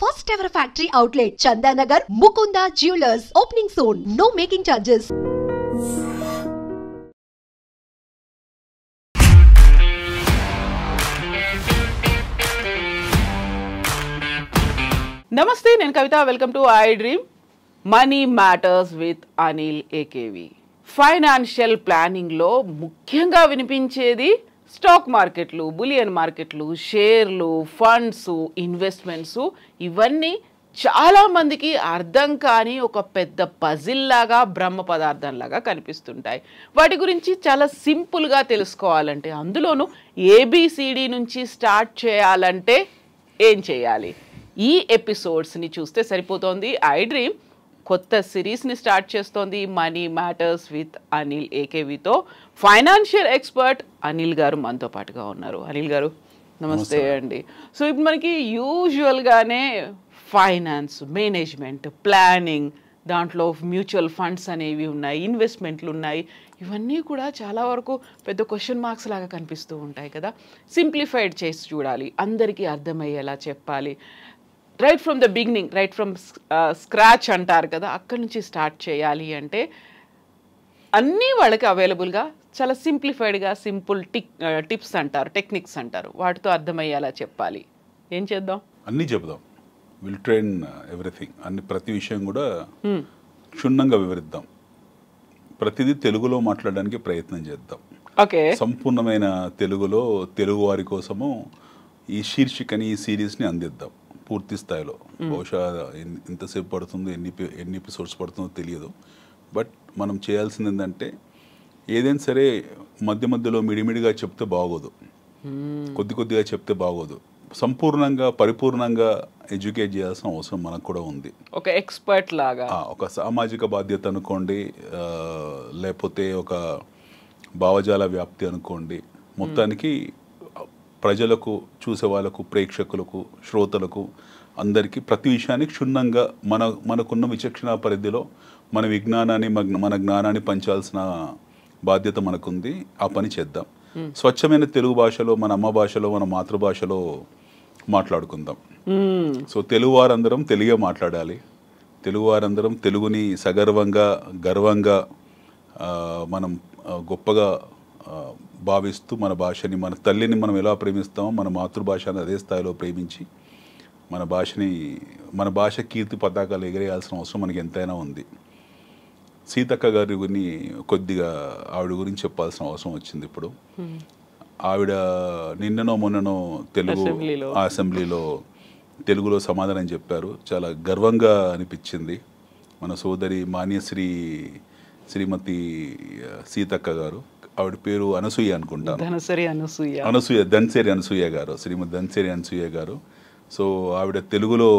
First ever factory outlet, Chandanagar, Mukunda Jewelers, opening soon. No making charges. నమస్తే, నేను Kavitha. Welcome to I dream money matters with Anil AKV. Financial ప్లానింగ్లో ముఖ్యంగా వినిపించేది stock మార్కెట్లు, bullion మార్కెట్లు, షేర్లు, funds, investments. ఇవన్నీ చాలామందికి అర్థం కాని ఒక పెద్ద పజిల్ లాగా, బ్రహ్మ పదార్థంలాగా కనిపిస్తుంటాయి. వాటి గురించి చాలా సింపుల్గా తెలుసుకోవాలంటే, అందులోనూ ఏబిసిడి నుంచి స్టార్ట్ చేయాలంటే ఏం చేయాలి? ఈ ఎపిసోడ్స్ని చూస్తే సరిపోతుంది. ఐ డ్రీమ్ కొత్త సిరీస్ని స్టార్ట్ చేస్తోంది, మనీ మ్యాటర్స్ విత్ అనిల్ ఏకేవితో. ఫైనాన్షియల్ ఎక్స్పర్ట్ అనిల్ గారు మనతో పాటుగా ఉన్నారు. అనిల్ గారు నమస్తే అండి. సో ఇప్పుడు మనకి యూజువల్గానే ఫైనాన్స్, మేనేజ్మెంట్, ప్లానింగ్, దాంట్లో మ్యూచువల్ ఫండ్స్ అనేవి ఉన్నాయి, ఇన్వెస్ట్మెంట్లు ఉన్నాయి. ఇవన్నీ కూడా చాలా వరకు పెద్ద క్వశ్చన్ మార్క్స్ లాగా కనిపిస్తూ ఉంటాయి కదా. సింప్లిఫైడ్ చేసి చూడాలి, అందరికీ అర్థమయ్యేలా చెప్పాలి. Right from the beginning, right from scratch అంటారు కదా, అక్కడి నుంచి స్టార్ట్ చేయాలి అంటే అన్నీ వాళ్ళకి అవైలబుల్గా చాలా సింప్లిఫైడ్గా, సింపుల్ టిప్స్ అంటారు, టెక్నిక్స్ అంటారు, వాటితో అర్థమయ్యేలా చెప్పాలి. ఏం చేద్దాం? అన్నీ చెప్దాం. Will train everything. ప్రతి విషయం కూడా క్షుణ్ణంగా వివరిద్దాం. ప్రతిదీ తెలుగులో మాట్లాడడానికి ప్రయత్నం చేద్దాం. ఓకే, సంపూర్ణమైన తెలుగులో తెలుగు వారి కోసము ఈ శీర్షికని, ఈ సిరీస్ని అందిద్దాం పూర్తి స్థాయిలో. బహుశా ఎంతసేపు పడుతుందో, ఎన్ని ఎపిసోడ్స్ పడుతుందో తెలియదు. బట్ మనం చేయాల్సింది ఏంటంటే, ఏదైనా సరే మధ్య మధ్యలో మిడిమిడిగా చెప్తే బాగోదు, కొద్ది కొద్దిగా చెప్తే బాగోదు. సంపూర్ణంగా, పరిపూర్ణంగా ఎడ్యుకేట్ చేయాల్సిన అవసరం మనకు కూడా ఉంది. ఒక ఎక్స్పర్ట్ లాగా, ఒక సామాజిక బాధ్యత అనుకోండి, లేకపోతే ఒక భావజాల వ్యాప్తి అనుకోండి. మొత్తానికి ప్రజలకు, చూసే వాళ్ళకు, ప్రేక్షకులకు, శ్రోతలకు, అందరికీ ప్రతి విషయాన్ని క్షుణ్ణంగా మనకున్న విచక్షణ పరిధిలో మన విజ్ఞానాన్ని, మన జ్ఞానాన్ని పంచాల్సిన బాధ్యత మనకుంది. ఆ పని చేద్దాం. స్వచ్ఛమైన తెలుగు భాషలో, మన అమ్మ భాషలో, మన మాతృభాషలో మాట్లాడుకుందాం. సో తెలుగు వారందరం తెలుగే మాట్లాడాలి. తెలుగు వారందరం తెలుగుని సగర్వంగా, గర్వంగా మనం గొప్పగా భావిస్తూ, మన భాషని, మన తల్లిని మనం ఎలా ప్రేమిస్తామో మన మాతృభాషని అదే స్థాయిలో ప్రేమించి మన భాష కీర్తి పతాకాలు ఎగరేయాల్సిన అవసరం మనకి ఎంతైనా ఉంది. సీతక్క గారి కొద్దిగా ఆవిడ గురించి చెప్పాల్సిన అవసరం వచ్చింది ఇప్పుడు. ఆవిడ నిన్ననో మొన్ననో తెలుగు అసెంబ్లీలో తెలుగులో సమాధానం చెప్పారు. చాలా గర్వంగా అనిపించింది. మన సోదరి మాన్యశ్రీ శ్రీమతి సీతక్క గారు, ఆవిడ పేరు అనసూయ అనుకుంటాను, దన్సేరి అనసూయ గారు, శ్రీమతి దన్సేరి అనసూయ గారు. సో ఆవిడ తెలుగులో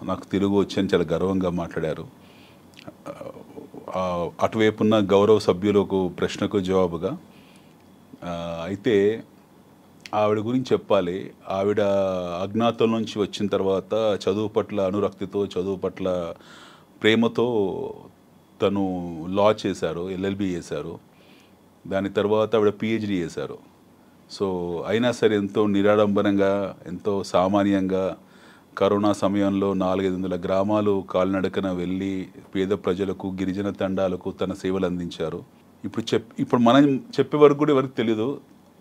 నాకు తెలుగు వచ్చని చాలా గర్వంగా మాట్లాడారు. అటువైపున్న గౌరవ సభ్యులకు ప్రశ్నకు జవాబుగా. అయితే ఆవిడ గురించి చెప్పాలి. ఆవిడ అజ్ఞాతం నుంచి వచ్చిన తర్వాత చదువు పట్ల అనురక్తితో, చదువు పట్ల ప్రేమతో తను లా చేశారు, ఎల్ఎల్బి చేశారు. దాని తర్వాత ఆవిడ పిహెచ్డి చేశారు. సో అయినా సరే ఎంతో నిరాడంబరంగా, ఎంతో సామాన్యంగా కరోనా సమయంలో 400-500 గ్రామాలు కాలినడకన వెళ్ళి పేద ప్రజలకు, గిరిజన తండాలకు తన సేవలు అందించారు. ఇప్పుడు మనం చెప్పే వరకు కూడా ఎవరికి తెలియదు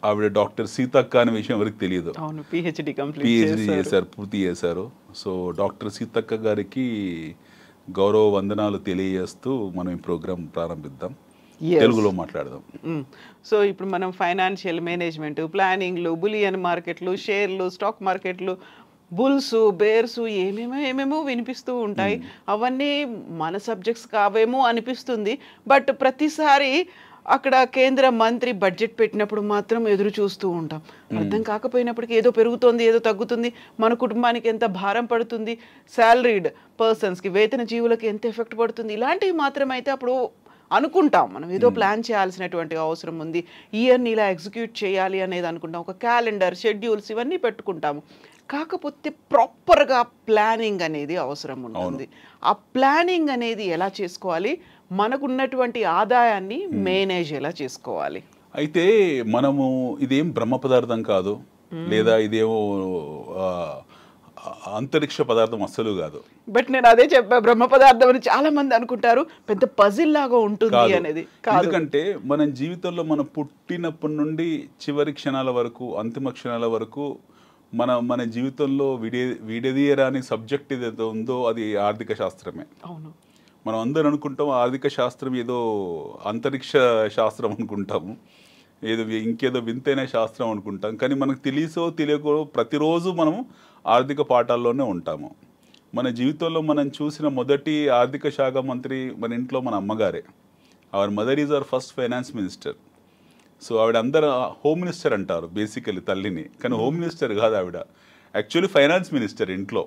ఆవిడ డాక్టర్ సీతక్క అనే విషయం ఎవరికి తెలియదు. పిహెచ్డి చేశారు, పూర్తి చేశారు. సో డాక్టర్ సీతక్క గారికి గౌరవ వందనాలు తెలియజేస్తూ మనం ఈ ప్రోగ్రాం ప్రారంభిద్దాం. తెలుగులో మాట్లాడదాం. సో ఇప్పుడు మనం ఫైనాన్షియల్ మేనేజ్మెంట్, ప్లానింగ్లు, బులియన్ మార్కెట్లు, షేర్లు, స్టాక్ మార్కెట్లు, బుల్స్, బేర్స్, ఏమేమో వినిపిస్తూ ఉంటాయి. అవన్నీ మన సబ్జెక్ట్స్ కావేమో అనిపిస్తుంది. బట్ ప్రతిసారి అక్కడ కేంద్ర మంత్రి బడ్జెట్ పెట్టినప్పుడు మాత్రం ఎదురు చూస్తూ ఉంటాం. అర్థం కాకపోయినప్పటికీ ఏదో పెరుగుతుంది, ఏదో తగ్గుతుంది, మన కుటుంబానికి ఎంత భారం పడుతుంది, శాలరీడ్ పర్సన్స్కి, వేతన జీవులకి ఎంత ఎఫెక్ట్ పడుతుంది, ఇలాంటివి మాత్రమైతే అప్పుడు అనుకుంటాం. మనం ఏదో ప్లాన్ చేయాల్సినటువంటి అవసరం ఉంది, ఇయర్ని ఇలా ఎగ్జిక్యూట్ చేయాలి అనేది అనుకుంటాం. ఒక క్యాలెండర్, షెడ్యూల్స్ ఇవన్నీ పెట్టుకుంటాము. కాకపోతే ప్రాపర్గా ప్లానింగ్ అనేది అవసరం ఉంటుంది. ఆ ప్లానింగ్ అనేది ఎలా చేసుకోవాలి, మనకున్నటువంటి ఆదాయాన్ని మేనేజ్ ఎలా చేసుకోవాలి? అయితే మనము ఇదేం బ్రహ్మ పదార్థం కాదు, లేదా ఇదేమో అంతరిక్ష పదార్థం అస్సలు కాదు. బట్ నేను అదే చెప్పా, బ్రహ్మ పదార్థం అని చాలా మంది అనుకుంటారు, పెద్ద పజిల్ లాగా ఉంటుంది అనేది. ఎందుకంటే మన జీవితంలో మనం పుట్టినప్పటి నుండి చివరి క్షణాల వరకు, అంతిమ క్షణాల వరకు మన జీవితంలో విడదీయరాని సబ్జెక్ట్ ఏదైతే ఉందో అది ఆర్థిక శాస్త్రమే. అవును, మనం అందరూ అనుకుంటాం ఆర్థిక శాస్త్రం ఏదో అంతరిక్ష శాస్త్రం అనుకుంటాము, ఏదో ఇంకేదో వింతైన శాస్త్రం అనుకుంటాం. కానీ మనకు తెలియకో ప్రతిరోజు మనము ఆర్థిక పాఠాల్లోనే ఉంటాము. మన జీవితంలో మనం చూసిన మొదటి ఆర్థిక శాఖ మంత్రి మన ఇంట్లో మన అమ్మగారే. Our mother is our first finance minister. So ఆవిడ అందరూ హోమ్ మినిస్టర్ అంటారు బేసికలీ తల్లిని, కానీ హోమ్ మినిస్టర్ కాదు ఆవిడ, యాక్చువల్లీ ఫైనాన్స్ మినిస్టర్ ఇంట్లో.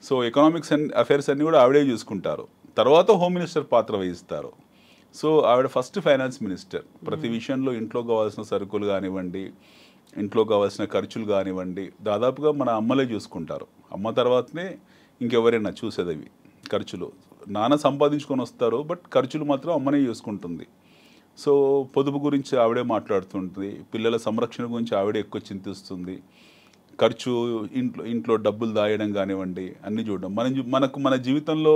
సో ఎకనామిక్స్ అండ్ అఫైర్స్ అన్నీ కూడా ఆవిడే చూసుకుంటారు, తర్వాత హోమ్ మినిస్టర్ పాత్ర వహిస్తారు. సో ఆవిడ ఫస్ట్ ఫైనాన్స్ మినిస్టర్. ప్రతి విషయంలో ఇంట్లో కావాల్సిన సరుకులు కానివ్వండి, ఇంట్లో కావాల్సిన ఖర్చులు కానివ్వండి, దాదాపుగా మన అమ్మలే చూసుకుంటారు. అమ్మ తర్వాతనే ఇంకెవరైనా చూసేది ఖర్చులు. నాన్న సంపాదించుకొని వస్తారు, బట్ ఖర్చులు మాత్రం అమ్మనే చూసుకుంటుంది. సో పొదుపు గురించి ఆవిడే మాట్లాడుతుంటుంది, పిల్లల సంరక్షణ గురించి ఆవిడే ఎక్కువ చింతిస్తుంది, ఖర్చు ఇంట్లో డబ్బులు దాయడం కానివ్వండి అన్నీ చూడడం. మన జీవితంలో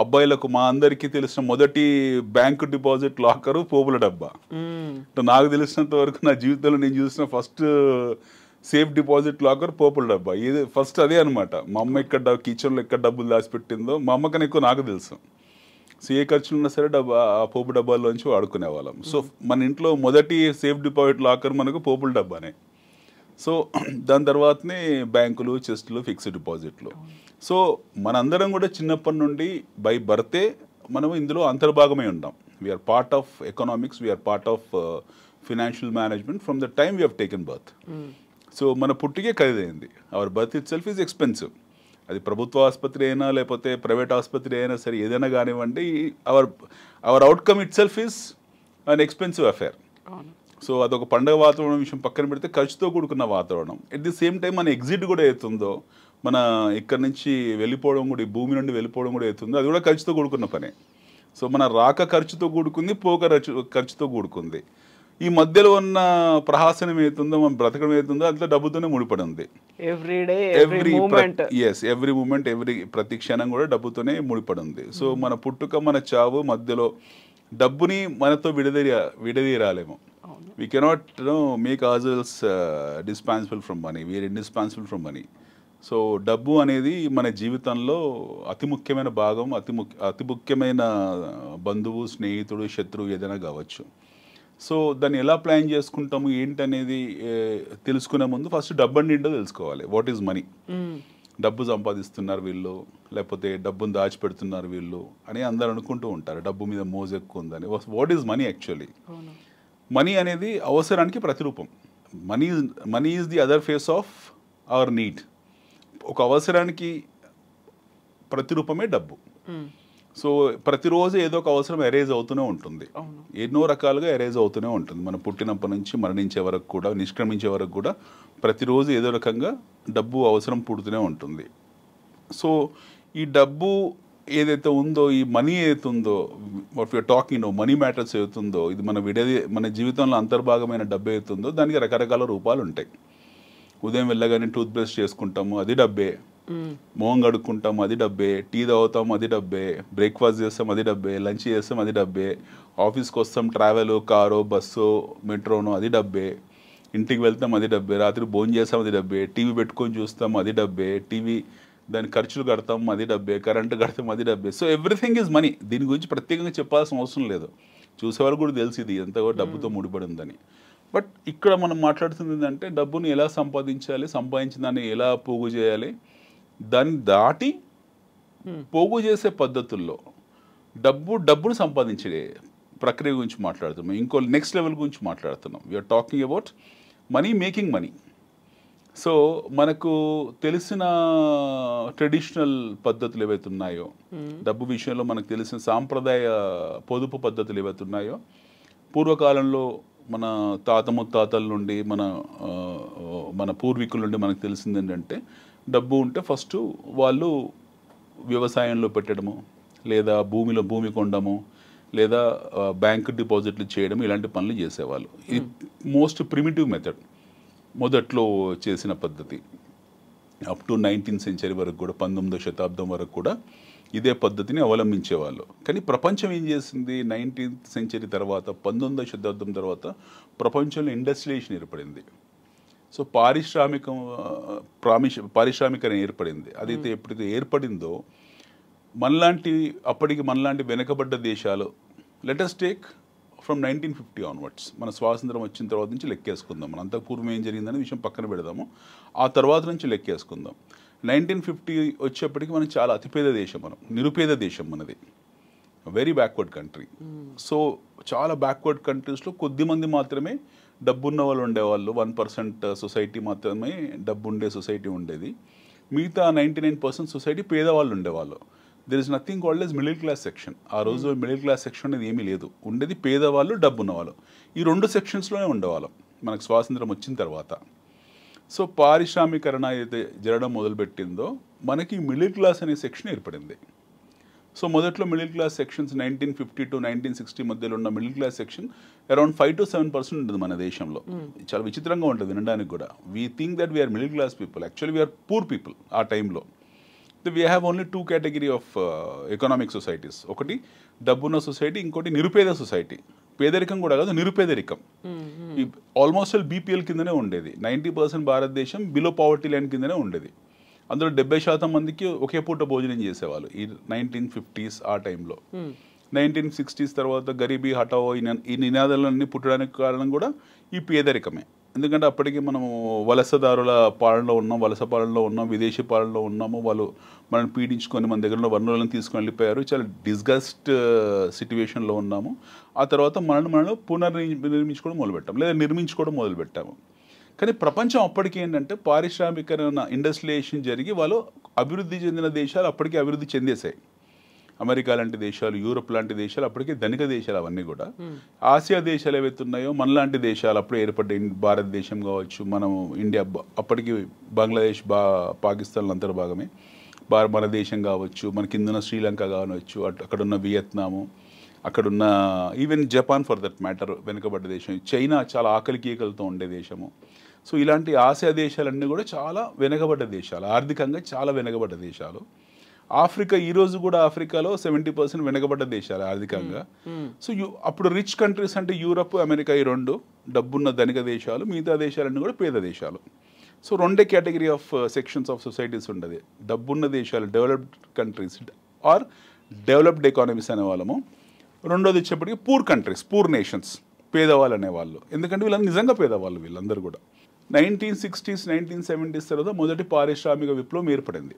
అబ్బాయిలకు మా అందరికీ తెలిసిన మొదటి బ్యాంకు డిపాజిట్ లాకరు పోపుల డబ్బా. నాకు తెలిసినంత వరకు నా జీవితంలో నేను చూసిన ఫస్ట్ సేఫ్ డిపాజిట్ లాకర్ పోపుల డబ్బా. ఇది ఫస్ట్ అదే అనమాట. మా అమ్మ ఇక్కడ కిచెన్లో ఎక్కడ డబ్బులు దాచిపెట్టిందో మా అమ్మకన్నా ఎక్కువ నాకు తెలుసు. సో ఏ ఖర్చులు ఉన్నా సరే ఆ పోపు డబ్బాల్లోంచి వాడుకునే వాళ్ళం. సో మన ఇంట్లో మొదటి సేఫ్ డిపాజిట్ లాకర్ మనకు పోపుల డబ్బానే. సో దాని తర్వాతనే బ్యాంకులు, చెస్టులు, ఫిక్స్డ్ డిపాజిట్లు. సో మనందరం కూడా చిన్నప్పటి నుండి బై బర్తే మనం ఇందులో అంతర్భాగమై ఉంటాం. We're part of economics, we're part of financial management from the time we have taken birth. So మన పుట్టికే ఖరీదైంది. Our birth itself is expensive. అది ప్రభుత్వ ఆసుపత్రి అయినా లేకపోతే ప్రైవేట్ ఆసుపత్రి అయినా సరే ఏదైనా కానివ్వండి, our outcome itself is an expensive affair. So అదొక పండుగ వాతావరణం విషయం పక్కన పెడితే ఖర్చుతో కూడుకున్న వాతావరణం. ఎట్ ది సేమ్ టైం మన ఎగ్జిట్ కూడా అవుతుందో, మన ఇక్కడ నుంచి వెళ్ళిపోవడం కూడా, ఈ భూమి నుండి వెళ్ళిపోవడం కూడా అవుతుందో, అది కూడా ఖర్చుతో కూడుకున్న పనే. సో మన రాక ఖర్చుతో కూడుకుంది, పోక ఖర్చుతో కూడుకుంది. ఈ మధ్యలో ఉన్న ప్రహాసనం ఏతుందో, మనం బ్రతకడం ఏతుందో అంతా డబ్బుతోనే ముడిపడి ఉంది. ఎవ్రీ మూమెంట్, ప్రతి క్షణం కూడా డబ్బుతోనే ముడిపడి ఉంది. సో మన పుట్టుక, మన చావు మధ్యలో డబ్బుని మనతో విడదీరాలేమో. We cannot make ourselves dispensable from money. We are indispensable from money. So డబ్బు అనేది మన జీవితంలో అతి ముఖ్యమైన భాగం, అతి ముఖ్యమైన బంధువు, స్నేహితుడు, శత్రువు ఏదైనా కావచ్చు. సో దాన్ని ఎలా ప్లాన్ చేసుకుంటాము ఏంటనేది తెలుసుకునే ముందు ఫస్ట్ డబ్బు అంటే ఏంటో తెలుసుకోవాలి. What is money? డబ్బు సంపాదిస్తున్నారు వీళ్ళు, లేకపోతే డబ్బును దాచిపెడుతున్నారు వీళ్ళు అని అందరు అనుకుంటూ ఉంటారు. డబ్బు మీద మోజు ఎక్కువ ఉందని. What is money actually? Money అనేది అవసరానికి ప్రతిరూపం. Money is the other face of our need. ఒక అవసరానికి ప్రతిరూపమే డబ్బు. సో ప్రతిరోజు ఏదో ఒక అవసరం ఎరేజ్ అవుతూనే ఉంటుంది, ఎన్నో రకాలుగా ఎరేజ్ అవుతూనే ఉంటుంది. మనం పుట్టినప్పటి నుంచి మరణించే వరకు కూడా, నిష్క్రమించే వరకు కూడా ప్రతిరోజు ఏదో రకంగా డబ్బు అవసరం పుడుతూనే ఉంటుంది. సో ఈ డబ్బు ఏదైతే ఉందో, ఈ మనీ ఏదైతే ఉందో, what we're talking, money matters ఏదైతుందో, ఇది మన జీవితంలో అంతర్భాగమైన డబ్బు ఏదైతుందో దానికి రకరకాల రూపాలు ఉంటాయి. ఉదయం వెళ్ళగానే టూత్ బ్రష్ చేసుకుంటాము, అది డబ్బే. మొహం కడుక్కుంటాము, అది డబ్బే. టీ తాగుతాము, అది డబ్బే. బ్రేక్ఫాస్ట్ చేస్తాం, అది డబ్బే. లంచ్ చేస్తాం, అది డబ్బే. ఆఫీస్కి వస్తాం, ట్రావెల్, కారో, బస్సో, మెట్రోనో, అది డబ్బే. ఇంటికి వెళ్తాం, అది డబ్బే. రాత్రి భోజనం చేస్తాం, అది డబ్బే. టీవీ పెట్టుకొని చూస్తాం, అది డబ్బే. టీవీ దాని ఖర్చులు కడతాం, అది డబ్బే. కరెంటు కడతాం, అది డబ్బే. So everything is money. దీని గురించి ప్రత్యేకంగా చెప్పాల్సిన అవసరం లేదు, చూసేవాళ్ళు కూడా తెలిసి ఇది ఎంత డబ్బుతో ముడిపడి ఉందని. బట్ ఇక్కడ మనం మాట్లాడుతుంది ఏంటంటే డబ్బుని ఎలా సంపాదించాలి, సంపాదించిన దాన్ని ఎలా పోగు చేయాలి, దాన్ని దాటి పోగు చేసే పద్ధతుల్లో డబ్బును సంపాదించే ప్రక్రియ గురించి మాట్లాడుతున్నాం. ఇంకో నెక్స్ట్ లెవెల్ గురించి మాట్లాడుతున్నాం. We're talking about money making money. So మనకు తెలిసిన ట్రెడిషనల్ పద్ధతులు ఏవైతే ఉన్నాయో, డబ్బు విషయంలో మనకు తెలిసిన సాంప్రదాయ పొదుపు పద్ధతులు ఏవైతే ఉన్నాయో, పూర్వకాలంలో మన తాత ముత్తాతల నుండి, మన పూర్వీకుల నుండి మనకు తెలిసింది ఏంటంటే, డబ్బు ఉంటే ఫస్ట్ వాళ్ళు వ్యవసాయంలో పెట్టడము, లేదా భూమి కొనడము, లేదా బ్యాంక్ డిపాజిట్లు చేయడం, ఇలాంటి పనులు చేసేవాళ్ళు. ఇది మోస్ట్ ప్రిమిటివ్ మెథడ్, మొదట్లో చేసిన పద్ధతి. అప్ టు 19th సెంచరీ వరకు కూడా 19వ శతాబ్దం వరకు కూడా ఇదే పద్ధతిని అవలంబించేవాళ్ళు. కానీ ప్రపంచం ఏం చేసింది 19th సెంచరీ తర్వాత 19వ శతాబ్దం తర్వాత ప్రపంచంలో ఇండస్ట్రియలైజేషన్ ఏర్పడింది. సో పారిశ్రామికరణ ఏర్పడింది. అదైతే ఎప్పుడైతే ఏర్పడిందో అప్పటికి మనలాంటి వెనకబడ్డ దేశాలు, లెటస్ టేక్ ఫ్రమ్ 1950 ఆన్వర్డ్స్, మన స్వాతంత్రం వచ్చిన తర్వాత నుంచి లెక్కేసుకుందాం. మన అంతకు పూర్వం ఏం జరిగిందనే విషయం పక్కన పెడదాము, ఆ తర్వాత నుంచి లెక్కేసుకుందాం. 1950 వచ్చేప్పటికి మనం చాలా అతిపేద దేశం, మనం నిరుపేద దేశం మనది, వెరీ బ్యాక్వర్డ్ కంట్రీ. సో చాలా బ్యాక్వర్డ్ కంట్రీస్లో కొద్దిమంది మాత్రమే డబ్బున్న వాళ్ళు ఉండేవాళ్ళు, 1% సొసైటీ మాత్రమే డబ్బు ఉండే సొసైటీ ఉండేది. మిగతా 99% సొసైటీ పేదవాళ్ళు ఉండేవాళ్ళు. There is nothing called as middle class section. ఆ రోజు మిడిల్ క్లాస్ సెక్షన్ అనేది ఏమీ లేదు, ఉండేది పేదవాళ్ళు, డబ్బున్న వాళ్ళు. ఈ 2 సెక్షన్స్లోనే ఉండేవాళ్ళం మనకు స్వాతంత్రం వచ్చిన తర్వాత. సో పారిశ్రామికరణ అయితే జరగడం మొదలుపెట్టిందో మనకి మిడిల్ క్లాస్ అనే సెక్షన్ ఏర్పడింది. సో మొదట్లో మిడిల్ క్లాస్ సెక్షన్స్ 1950 to 1960 మధ్యలో ఉన్న middle class section around 5 to 7% ఉంటుంది మన దేశంలో. చాలా విచిత్రంగా ఉంటుంది వినడానికి కూడా. We think that we're middle class people, actually we're poor people. ఆ టైంలో we have only 2 category of economic societies. ఒకటి డబ్బున్న సొసైటీ, ఇంకోటి నిరుపేద సొసైటీ. పేదరికం కూడా కాదు, నిరుపేదరికం. ఆల్మోస్ట్ బీపీఎల్ కిందనే ఉండేది. 90% భారతదేశం బిలో పావర్టీ లైన్ కిందనే ఉండేది. అందులో 70% మందికి ఒకే పూట భోజనం చేసేవాళ్ళు ఈ 1950s ఆ టైంలో. 1960s తర్వాత గరీబీ హటావో ఈ నినాదాలన్నీ పుట్టడానికి కారణం కూడా ఈ పేదరికమే. ఎందుకంటే అప్పటికి మనము వలసదారుల పాలనలో ఉన్నాం, వలస పాలనలో ఉన్నాం, విదేశీ పాలనలో ఉన్నాము. వాళ్ళు మనల్ని పీడించుకొని మన దగ్గర ఉన్న వనరులను తీసుకొని వెళ్ళిపోయారు. చాలా డిస్గస్ట్ సిట్యువేషన్లో ఉన్నాము. ఆ తర్వాత మనం పునర్నిర్మించుకోవడం మొదలుపెట్టాము, లేదా నిర్మించుకోవడం మొదలుపెట్టాము. కానీ ప్రపంచం అప్పటికి ఏంటంటే పారిశ్రామికరణ, ఇండస్ట్రియలైజేషన్ జరిగి వాళ్ళు అభివృద్ధి చెందిన దేశాలు అప్పటికే అభివృద్ధి చెందేశాయి. అమెరికా లాంటి దేశాలు, యూరోప్ లాంటి దేశాలు అప్పటికే ధనిక దేశాలు అవన్నీ కూడా. ఆసియా దేశాలు ఏవైతే ఉన్నాయో మనలాంటి దేశాలు అప్పుడే ఏర్పడ్డాయి. భారతదేశం కావచ్చు, మనం ఇండియా, అప్పటికి బంగ్లాదేశ్, పాకిస్తాన్ అంతర్భాగమే. మన దేశం కావచ్చు, మన కిందన్న శ్రీలంక కావచ్చు, అక్కడున్న వియత్నాము, అక్కడున్న even Japan for that matter వెనుకబడ్డ దేశం. చైనా చాలా ఆకలి కేకలతో ఉండే దేశము. సో ఇలాంటి ఆసియా దేశాలన్నీ కూడా చాలా వెనుకబడ్డ దేశాలు, ఆర్థికంగా చాలా వెనుకబడ్డ దేశాలు. ఆఫ్రికా, ఈరోజు కూడా ఆఫ్రికాలో 70% వెనుకబడ్డ దేశాలు ఆర్థికంగా. సో అప్పుడు రిచ్ కంట్రీస్ అంటే యూరప్, అమెరికా, ఈ 2 డబ్బున్న ధనిక దేశాలు. మిగతా దేశాలన్నీ కూడా పేద దేశాలు. So 2 category of sections of societies ఉండదు. డబ్బున్న దేశాలు, developed countries or developed economies అనేవాళ్ళము. రెండోది వచ్చేప్పటికి పూర్ కంట్రీస్, పూర్ నేషన్స్, పేదవాళ్ళు అనేవాళ్ళు. ఎందుకంటే వీళ్ళందరూ నిజంగా పేదవాళ్ళు వీళ్ళందరూ కూడా. 1960s 1970s తర్వాత మొదటి పారిశ్రామిక విప్లవం ఏర్పడింది.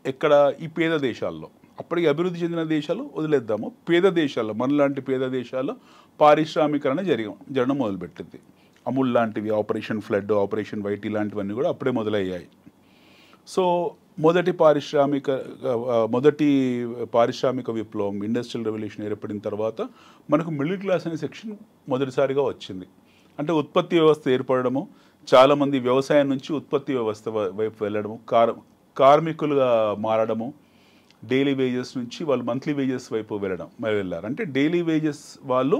ఎక్కడ? ఈ పేద దేశాల్లో. అప్పటికి అభివృద్ధి చెందిన దేశాలు వదిలేద్దాము, పేద దేశాల్లో, మనలాంటి పేద దేశాల్లో పారిశ్రామికరణ జరగడం మొదలుపెట్టింది. అమూల్ లాంటివి, ఆపరేషన్ ఫ్లడ్, ఆపరేషన్ వైట్, ఇలాంటివన్నీ కూడా అప్పుడే మొదలయ్యాయి. సో మొదటి పారిశ్రామిక విప్లవం, ఇండస్ట్రియల్ రెవల్యూషన్ ఏర్పడిన తర్వాత మనకు మిడిల్ క్లాస్ అనే సెక్షన్ మొదటిసారిగా వచ్చింది. అంటే ఉత్పత్తి వ్యవస్థ ఏర్పడము, చాలామంది వ్యవసాయం నుంచి ఉత్పత్తి వ్యవస్థ వైపు వెళ్ళడము, కార్మికులుగా మారడము, డైలీ వేజెస్ నుంచి వాళ్ళు మంత్లీ వేజెస్ వైపు వెళ్ళారు. అంటే డైలీ వేజెస్ వాళ్ళు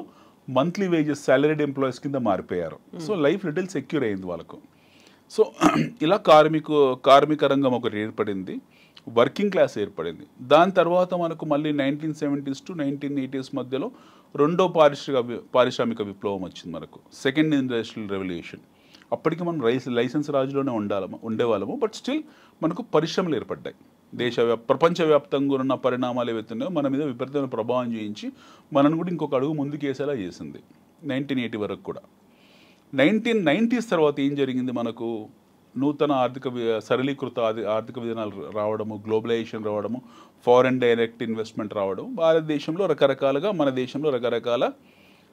మంత్లీ వేజెస్, సాలరీడ్ ఎంప్లాయీస్ కింద మారిపోయారు. సో లైఫ్ లిటిల్ సెక్యూర్ అయింది వాళ్ళకు. సో ఇలా కార్మిక రంగం ఒకటి ఏర్పడింది, వర్కింగ్ క్లాస్ ఏర్పడింది. దాని తర్వాత మనకు మళ్ళీ 1970s to 1980s మధ్యలో రెండో పారిశ్రామిక విప్లవం వచ్చింది మనకు, సెకండ్ ఇండస్ట్రియల్ రెవల్యూషన్. అప్పటికి మనం లైసెన్స్ రాజులోనే ఉండేవాళ్ళము. బట్ స్టిల్ మనకు పరిశ్రమలు ఏర్పడ్డాయి. ప్రపంచవ్యాప్తంగా ఉన్న పరిణామాలు ఏవైతున్నాయో మన మీద విపరీతమైన ప్రభావం చూపించి మనను కూడా ఇంకొక అడుగు ముందుకేసేలా చేసింది 1980 వరకు కూడా. 1990s తర్వాత ఏం జరిగింది? మనకు నూతన సరళీకృత ఆర్థిక విధానాలు రావడము, గ్లోబలైజేషన్ రావడము, ఫారెన్ డైరెక్ట్ ఇన్వెస్ట్మెంట్ రావడం, భారతదేశంలో రకరకాలుగా, మన దేశంలో రకరకాల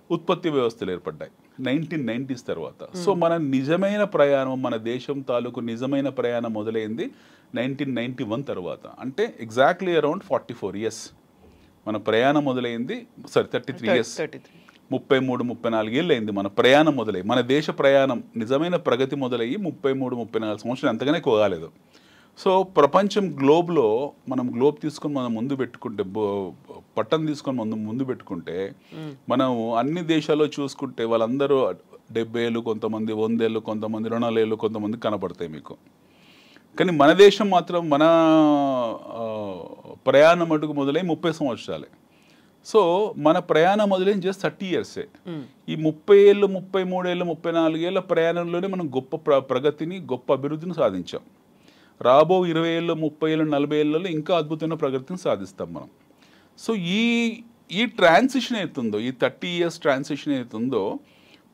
ఉత్పత్తి వ్యవస్థలు ఏర్పడ్డాయి 1990s తర్వాత. సో మన నిజమైన ప్రయాణం, మన దేశం తాలూకు నిజమైన ప్రయాణం మొదలైంది 1991 తర్వాత. అంటే ఎగ్జాక్ట్లీ అరౌండ్ 44 years మన ప్రయాణం మొదలైంది. 33 years, 33-34 ఏళ్ళు అయింది మన ప్రయాణం మొదలై, మన దేశ ప్రయాణం, నిజమైన ప్రగతి మొదలయ్యి 33-34 సంవత్సరాలు, అంతగానే ఎక్కువ కాలేదు. సో ప్రపంచం గ్లోబ్లో మనం తీసుకొని మనం ముందు పెట్టుకుంటే, పట్టం తీసుకొని ముందు పెట్టుకుంటే, మనం అన్ని దేశాల్లో చూసుకుంటే వాళ్ళందరూ 70 ఏళ్ళు, కొంతమంది 100 ఏళ్ళు, కొంతమంది 200 ఏళ్ళు, కొంతమంది కనపడతాయి మీకు. కానీ మన దేశం మాత్రం మన ప్రయాణం మటుకు మొదలై 30 సంవత్సరాలే. సో మన ప్రయాణం మొదలైన జస్ట్ 30 ఇయర్సే. ఈ 30 ఏళ్ళు, 33 ఏళ్ళు, 34 ఏళ్ళ ప్రయాణంలోనే మనం గొప్ప ప్రగతిని, గొప్ప అభివృద్ధిని సాధించాం. రాబో 20 ఏళ్ళు, 30 ఏళ్ళు, 40 ఏళ్ళలో ఇంకా అద్భుతమైన ప్రగతిని సాధిస్తాం మనం. సో ఈ ట్రాన్సిషన్ అవుతుందో, ఈ 30 ఇయర్స్ ట్రాన్సిషన్ అవుతుందో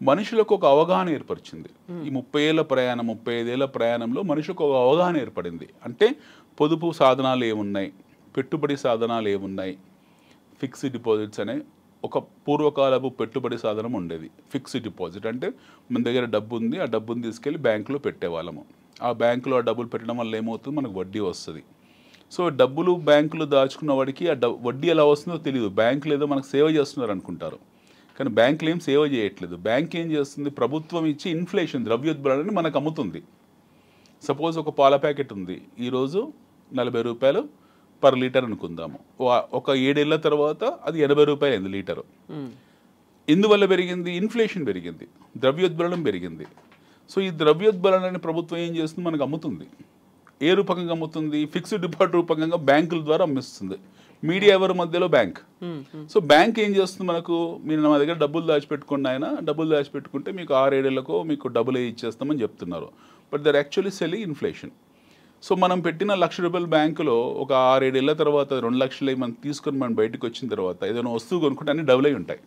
మనుషులకు ఒక అవగాహన ఏర్పరిచింది. ఈ 30 ఏళ్ళ ప్రయాణం, 35 ఏళ్ళ ప్రయాణంలో మనుషులకు ఒక అవగాహన ఏర్పడింది. అంటే పొదుపు సాధనాలు ఏమున్నాయి, పెట్టుబడి సాధనాలు ఏమున్నాయి, ఫిక్స్డ్ డిపాజిట్స్ అనే ఒక పూర్వకాలపు పెట్టుబడి సాధనం ఉండేది. ఫిక్స్డ్ డిపాజిట్ అంటే మన దగ్గర డబ్బు ఉంది, ఆ డబ్బుని తీసుకెళ్ళి బ్యాంకులో పెట్టేవాళ్ళము. ఆ బ్యాంకులో ఆ డబ్బులు పెట్టడం వల్ల ఏమవుతుంది, మనకు వడ్డీ వస్తుంది. సో డబ్బులు బ్యాంకులో దాచుకున్న వాడికి ఆ వడ్డీ ఎలా వస్తుందో తెలియదు. బ్యాంకులు ఏదో మనకు సేవ చేస్తున్నారు అనుకుంటారు, కానీ బ్యాంకులు ఏం సేవ చేయట్లేదు. బ్యాంక్ ఏం చేస్తుంది, ప్రభుత్వం ఇచ్చి ఇన్ఫ్లేషన్, ద్రవ్యోల్బణాన్ని మనకు అమ్ముతుంది. సపోజ్ ఒక పాల ప్యాకెట్ ఉంది, ఈరోజు 40 రూపాయలు పర్ లీటర్ అనుకుందాము. ఒక 7 ఏళ్ళ తర్వాత అది 80 రూపాయలు అయింది లీటరు. ఎందువల్ల పెరిగింది, ఇన్ఫ్లేషన్ పెరిగింది, ద్రవ్యోల్బణం పెరిగింది. సో ఈ ద్రవ్యోల్బణాన్ని ప్రభుత్వం ఏం చేస్తుంది, మనకు అమ్ముతుంది. ఏ రూపకంగా అమ్ముతుంది, ఫిక్స్డ్ డిపాజిట్ రూపకంగా బ్యాంకుల ద్వారా అమ్మిస్తుంది. మీడియా ఎవరి మధ్యలో, బ్యాంక్. సో బ్యాంక్ ఏం చేస్తుంది, మనకు మీరు మా దగ్గర డబ్బులు దాచిపెట్టుకోండి, ఆయన డబ్బులు దాచిపెట్టుకుంటే మీకు 6-7 ఏళ్ళకో మీకు డబ్బులు ఇచ్చేస్తామని చెప్తున్నారు. But they're actually selling inflation. So మనం పెట్టిన ₹1,00,000 బ్యాంకులో ఒక 6-7 ఏళ్ళ తర్వాత 2 లక్షలు మనం తీసుకొని మనం బయటకు వచ్చిన తర్వాత ఏదైనా వస్తువు కొనుక్కుంటే అన్ని డబుల్ అయి ఉంటాయి.